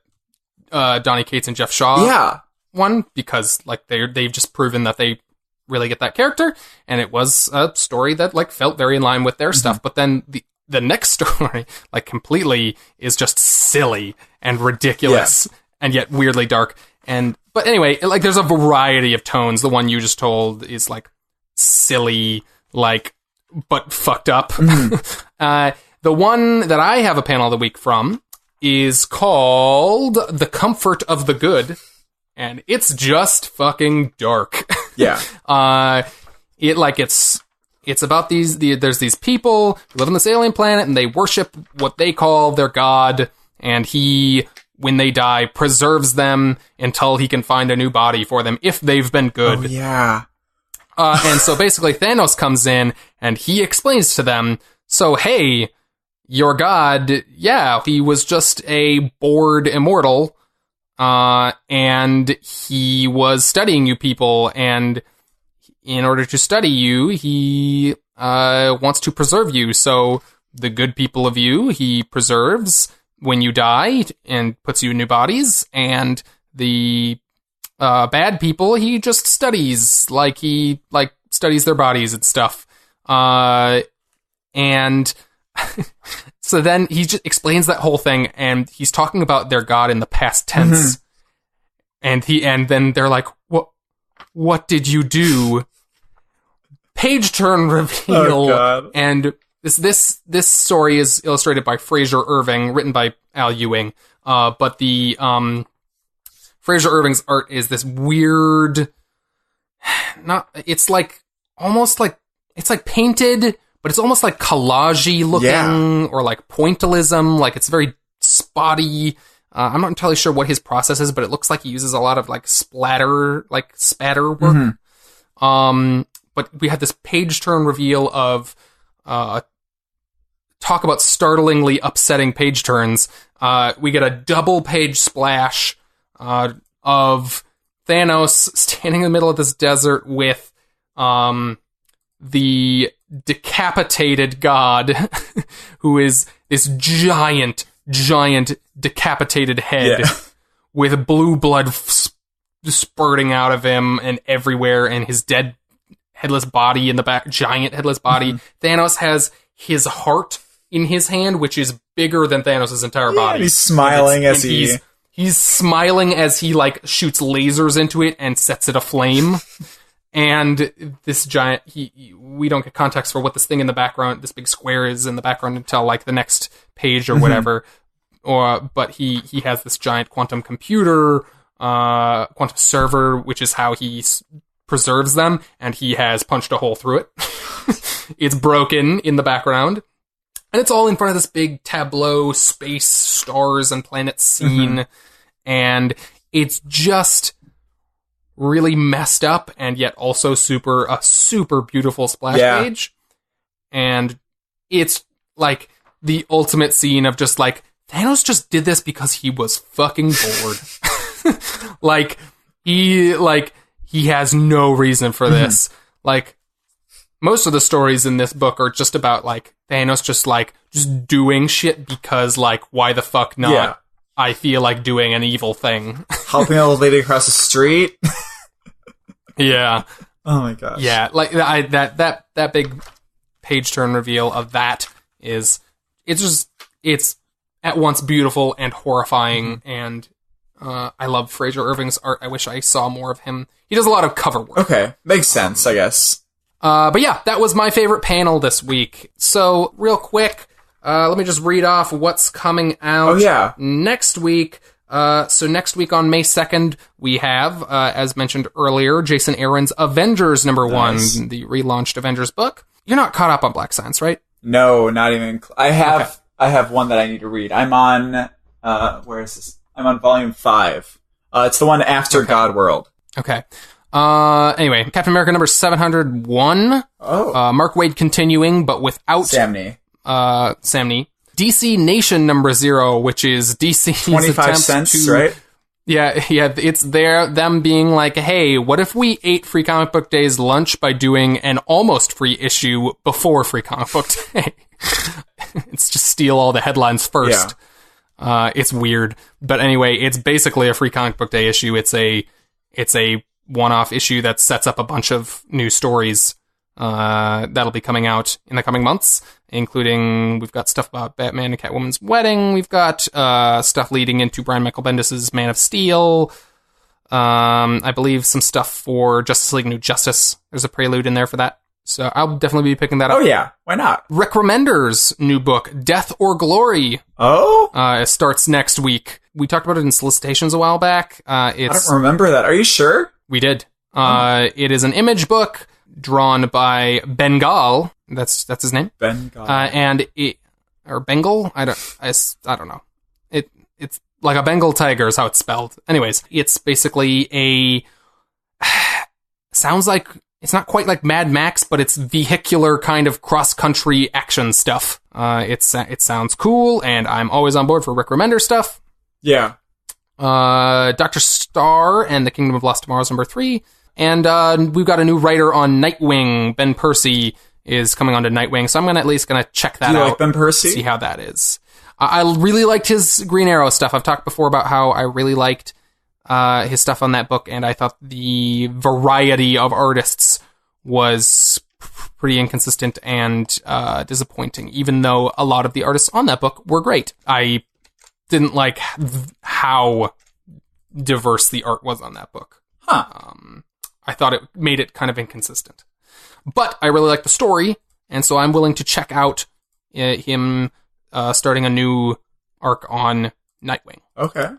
Donny Cates and Jeff Shaw one, because like they've just proven that they really get that character, and it was a story that like felt very in line with their stuff. But then the next story like completely is just silly and ridiculous and yet weirdly dark. But anyway, like there's a variety of tones. The one you just told is like silly, like, but fucked up. The one that I have a panel of the week from is called The Comfort of the Good, and it's just fucking dark. Yeah. It's about there's these people who live on this alien planet, and they worship what they call their god, and he, when they die, preserves them until he can find a new body for them if they've been good. Oh, yeah. And so basically Thanos comes in and he explains to them, so hey, your god, he was just a bored immortal, and he was studying you people, and in order to study you, he wants to preserve you, so the good people of you, he preserves when you die and puts you in new bodies, and the bad people he just studies, like he studies their bodies and stuff. And so then he just explains that whole thing, and he's talking about their god in the past tense. And then they're like, what did you do? Page turn reveal. Oh, God. And this story is illustrated by Fraser Irving, written by Al Ewing. But the Fraser Irving's art is this weird, it's like painted, but it's almost like collage-y looking, or like pointillism. Like it's very spotty. I'm not entirely sure what his process is, but it looks like he uses a lot of like spatter work. But we had this page turn reveal of talk about startlingly upsetting page turns. We get a double page splash of Thanos standing in the middle of this desert with the decapitated god, who is this giant decapitated head with blue blood spurting out of him and everywhere, and his dead headless body in the back, giant headless body. Thanos has his heart in his hand, which is bigger than Thanos' entire body. And he's smiling as he's smiling as he like shoots lasers into it and sets it aflame. And this giant, we don't get context for what this thing in the background, this big square is in the background until like the next page or whatever. But he has this giant quantum computer, quantum server, which is how he preserves them, and he has punched a hole through it. It's broken in the background, and it's all in front of this big tableau space stars and planets scene, and it's just really messed up and yet also a super beautiful splash page. And it's like the ultimate scene of just like, Thanos just did this because he was fucking bored. Like he has no reason for this. Like, most of the stories in this book are just about, like, Thanos just doing shit because, like, why the fuck not? Yeah. I feel like doing an evil thing. Helping an old lady across the street. Yeah. Oh my gosh. Yeah, like, that big page turn reveal of that is, it's at once beautiful and horrifying, and I love Fraser Irving's art. I wish I saw more of him. He does a lot of cover work. Okay, makes sense, I guess. But yeah, that was my favorite panel this week. So, real quick, let me just read off what's coming out next week. So next week on May 2nd, we have, as mentioned earlier, Jason Aaron's Avengers #1, the relaunched Avengers book. You're not caught up on Black Science, right? No, not even. I have one that I need to read. I'm on, where is this? I'm on volume 5. It's the one after God World. Okay. Anyway, Captain America #701. Mark Waid continuing, but without Samney. DC Nation #0, which is DC's 25 cents, right? Yeah, it's them being like, hey, what if we ate Free Comic Book Day's lunch by doing an almost free issue before Free Comic Book Day? It's just steal all the headlines first. Yeah. It's weird. But anyway, it's basically a Free Comic Book Day issue. It's a one-off issue that sets up a bunch of new stories that'll be coming out in the coming months, including, we've got stuff about Batman and Catwoman's wedding, we've got stuff leading into Brian Michael Bendis' Man of Steel, I believe some stuff for Justice League New Justice. There's a prelude in there for that. So I'll definitely be picking that up. Oh yeah, why not? Rick Remender's new book, Death or Glory, it starts next week. We talked about it in solicitations a while back. I don't remember that. Are you sure? We did. It is an Image book drawn by Bengal. That's his name. Bengal. Or Bengal? I don't know. It's like a Bengal tiger is how it's spelled. Anyways, it's basically sounds like, it's not quite like Mad Max, but it's vehicular kind of cross-country action stuff. It sounds cool, and I'm always on board for Rick Remender stuff. Yeah. Dr. Star and the Kingdom of Lost Tomorrows #3. And we've got a new writer on Nightwing. Ben Percy is coming on to Nightwing, so I'm at least gonna check that out. Do you like Ben Percy? See how that is. I really liked his Green Arrow stuff. I've talked before about how I really liked his stuff on that book, and I thought the variety of artists was pretty inconsistent and disappointing, even though a lot of the artists on that book were great. I didn't like how diverse the art was on that book. Huh. I thought it made it kind of inconsistent. But I really like the story, and so I'm willing to check out him starting a new arc on Nightwing. Okay.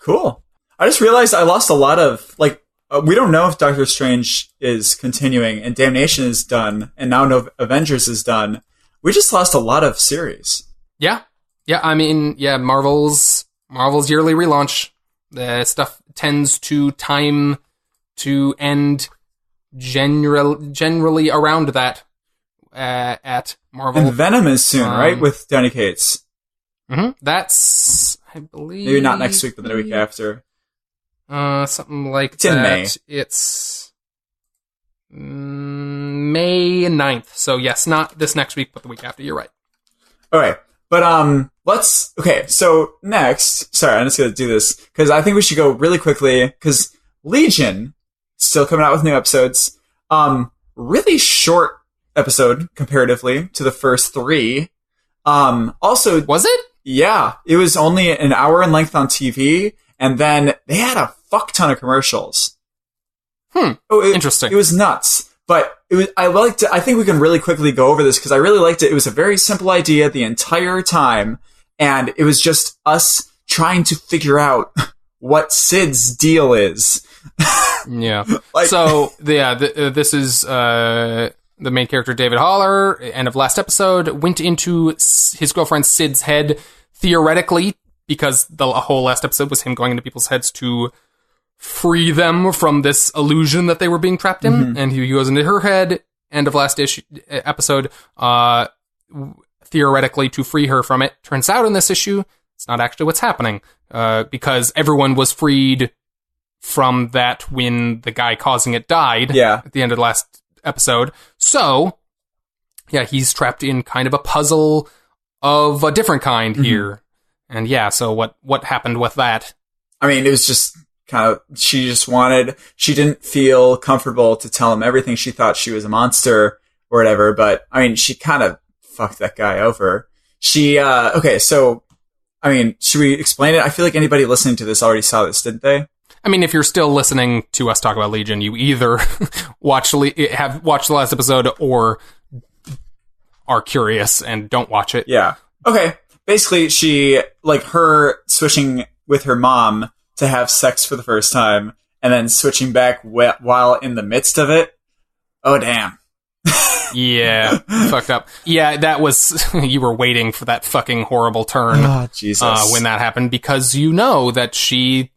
Cool. I just realized I lost a lot of, we don't know if Doctor Strange is continuing, and Damnation is done, and now Avengers is done. We just lost a lot of series. Yeah. Yeah, I mean, Marvel's yearly relaunch. The stuff tends to time to end generally around that at Marvel. And Venom is soon, right? With Danny Cates. Mm-hmm. That's, I believe... Maybe not next week, but the week after. Something like it's in May. It's May 9th. So yes, not this next week, but the week after. You're right. Okay. But, so next, sorry, I'm just going to do this, because I think we should go really quickly, because Legion, still coming out with new episodes. Really short episode comparatively to the first 3. Also, was it? Yeah, it was only an hour in length on TV, and then they had a fuck ton of commercials. Interesting. It was nuts, but it was. I liked it. I think we can really quickly go over this because I really liked it. It was a very simple idea the entire time, and it was just us trying to figure out what Sid's deal is. Yeah. This is the main character, David Haller, end of last episode, went into his girlfriend Sid's head, theoretically, because the whole last episode was him going into people's heads to free them from this illusion that they were being trapped in. Mm-hmm. And he goes into her head, end of last episode, theoretically to free her from it. Turns out in this issue, it's not actually what's happening, because everyone was freed from that when the guy causing it died at the end of the last episode. So, yeah, he's trapped in kind of a puzzle of a different kind here. And yeah, so what happened with that? I mean, it was just kind of, she didn't feel comfortable to tell him everything. She thought she was a monster or whatever, but I mean, she kind of fucked that guy over. Okay, so, I mean, should we explain it? I feel like anybody listening to this already saw this, didn't they? I mean, if you're still listening to us talk about Legion, you either have watched the last episode or are curious and don't watch it. Yeah. Okay. Basically, she, like, her switching with her mom to have sex for the first time and then switching back while in the midst of it. Oh, damn. Yeah. Fucked up. Yeah, that was, you were waiting for that fucking horrible turn. Oh, Jesus. When that happened, because you know that she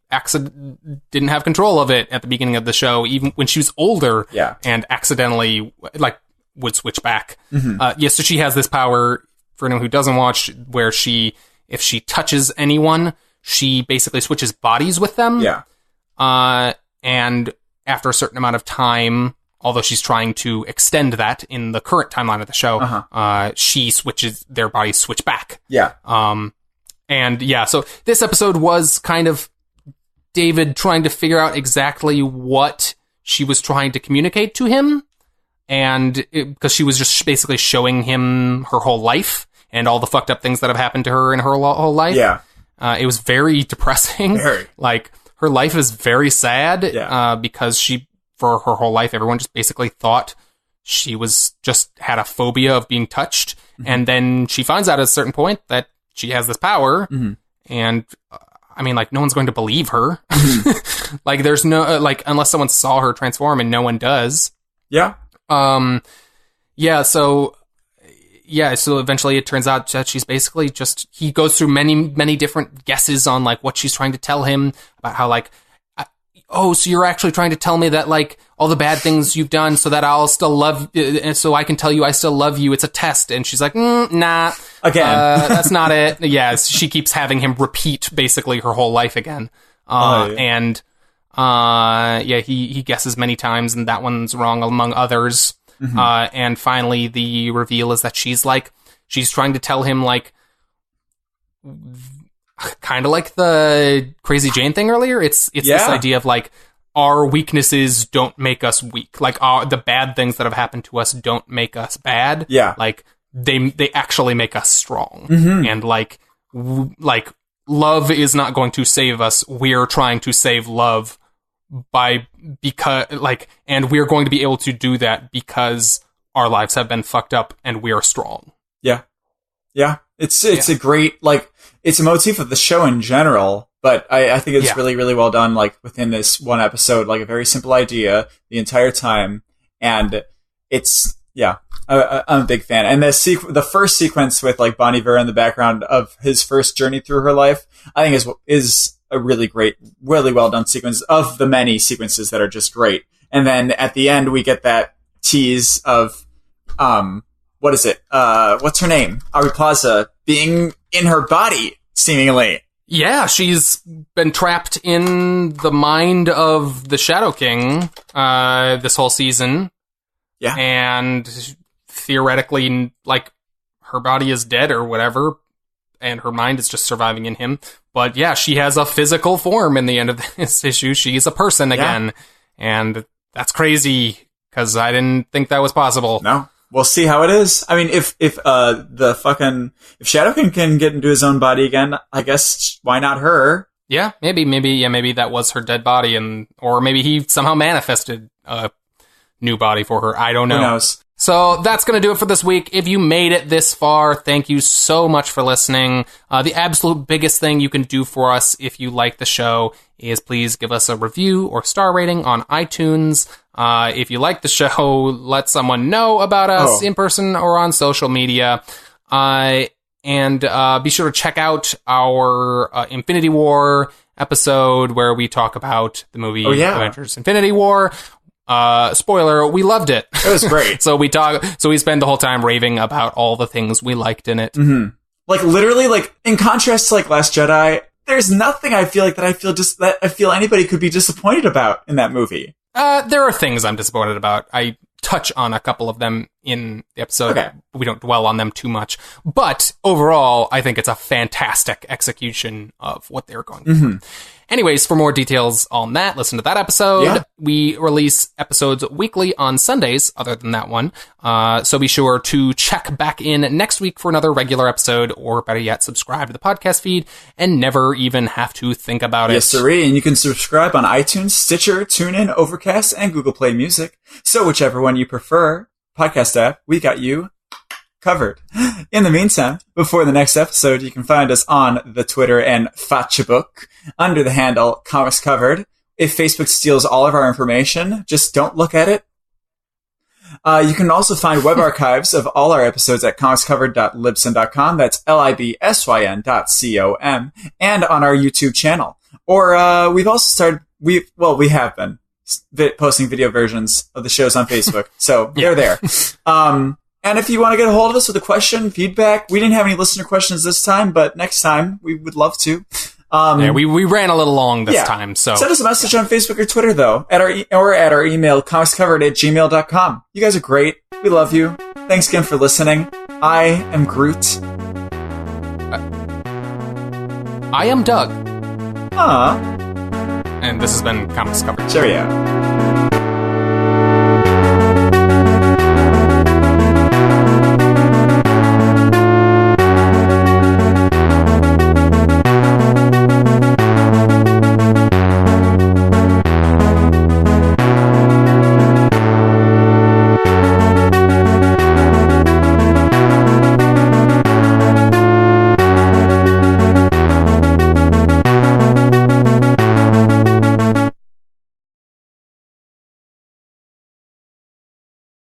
didn't have control of it at the beginning of the show, even when she was older, and accidentally would switch back. Mm-hmm. So she has this power, for anyone who doesn't watch, where if she touches anyone, she basically switches bodies with them. Yeah. And after a certain amount of time, although she's trying to extend that in the current timeline of the show, their bodies switch back. Yeah. So this episode was kind of David trying to figure out exactly what she was trying to communicate to him, and because she was just basically showing him her whole life and all the fucked up things that have happened to her in her whole life. Yeah. It was very depressing. Very. Like, her life is very sad, because for her whole life, everyone just basically thought she had a phobia of being touched, and then she finds out at a certain point that she has this power, and I mean, like, no one's going to believe her. Like, there's no, unless someone saw her transform, and no one does. Yeah. So eventually it turns out that she's basically he goes through many, many different guesses on, like, what she's trying to tell him about how, like, so you're actually trying to tell me that, like, all the bad things you've done so that I'll still love you, so I can tell you I still love you. It's a test. And she's like, nah. Again. That's not it. Yeah, she keeps having him repeat basically her whole life again. He guesses many times, and that one's wrong among others. And finally, the reveal is that she's trying to tell him, like, kind of like the Crazy Jane thing earlier. It's this idea of, like, our weaknesses don't make us weak. Like, the bad things that have happened to us don't make us bad. Yeah. Like, they actually make us strong. And, like, love is not going to save us. We're trying to save love and we're going to be able to do that because our lives have been fucked up and we are strong. Yeah. Yeah. It's a great, like, it's a motif of the show in general, but I think it's really, really well done, like, within this one episode, like, a very simple idea the entire time. And it's, I'm a big fan. And the first sequence with, like, Bon Iver in the background of his first journey through her life, I think is a really great, really well done sequence of the many sequences that are just great. And then at the end, we get that tease of, what is it? What's her name? Aubrey Plaza being in her body, seemingly. Yeah, she's been trapped in the mind of the Shadow King, this whole season. Yeah. And theoretically, like, her body is dead or whatever. and her mind is just surviving in him. But yeah, she has a physical form in the end of this issue. She's a person again. And that's crazy, because I didn't think that was possible. No. We'll see how it is. I mean, if Shadowkin can get into his own body again, I guess why not her? Yeah, maybe that was her dead body, or maybe he somehow manifested a new body for her. I don't know. Who knows? So that's going to do it for this week. If you made it this far, thank you so much for listening. The absolute biggest thing you can do for us if you like the show is please give us a review or star rating on iTunes. If you like the show, let someone know about us in person or on social media. And be sure to check out our Infinity War episode where we talk about the movie Avengers Infinity War. Spoiler, we loved it. It was great. So we spend the whole time raving about all the things we liked in it. Mm-hmm. Like literally, like in contrast to like Last Jedi, there's nothing I feel anybody could be disappointed about in that movie. There are things I'm disappointed about. I touch on a couple of them in the episode. Okay. We don't dwell on them too much. But overall, I think it's a fantastic execution of what they're going for. Anyways, for more details on that, listen to that episode. Yeah. We release episodes weekly on Sundays, other than that one. So be sure to check back in next week for another regular episode, or better yet, subscribe to the podcast feed and never even have to think about it. Yes, sirree. And you can subscribe on iTunes, Stitcher, TuneIn, Overcast, and Google Play Music. So whichever one you prefer, podcast app, we got you covered. In the meantime, before the next episode, you can find us on the Twitter and Facebook under the handle Comics Covered. If Facebook steals all of our information, just don't look at it. You can also find web archives of all our episodes at comicscovered.libsyn.com. That's LIBSYN.com, and on our YouTube channel. Or we've also started. We have been posting video versions of the shows on Facebook, so they're there. And if you want to get a hold of us with a question, feedback, we didn't have any listener questions this time, but next time we would love to. We ran a little long this time, so send us a message on Facebook or Twitter though, at our email comicscovered@gmail.com. You guys are great. We love you. Thanks again for listening. I am Groot. I am Doug. Aww. And this has been Comics Covered. Cheerio.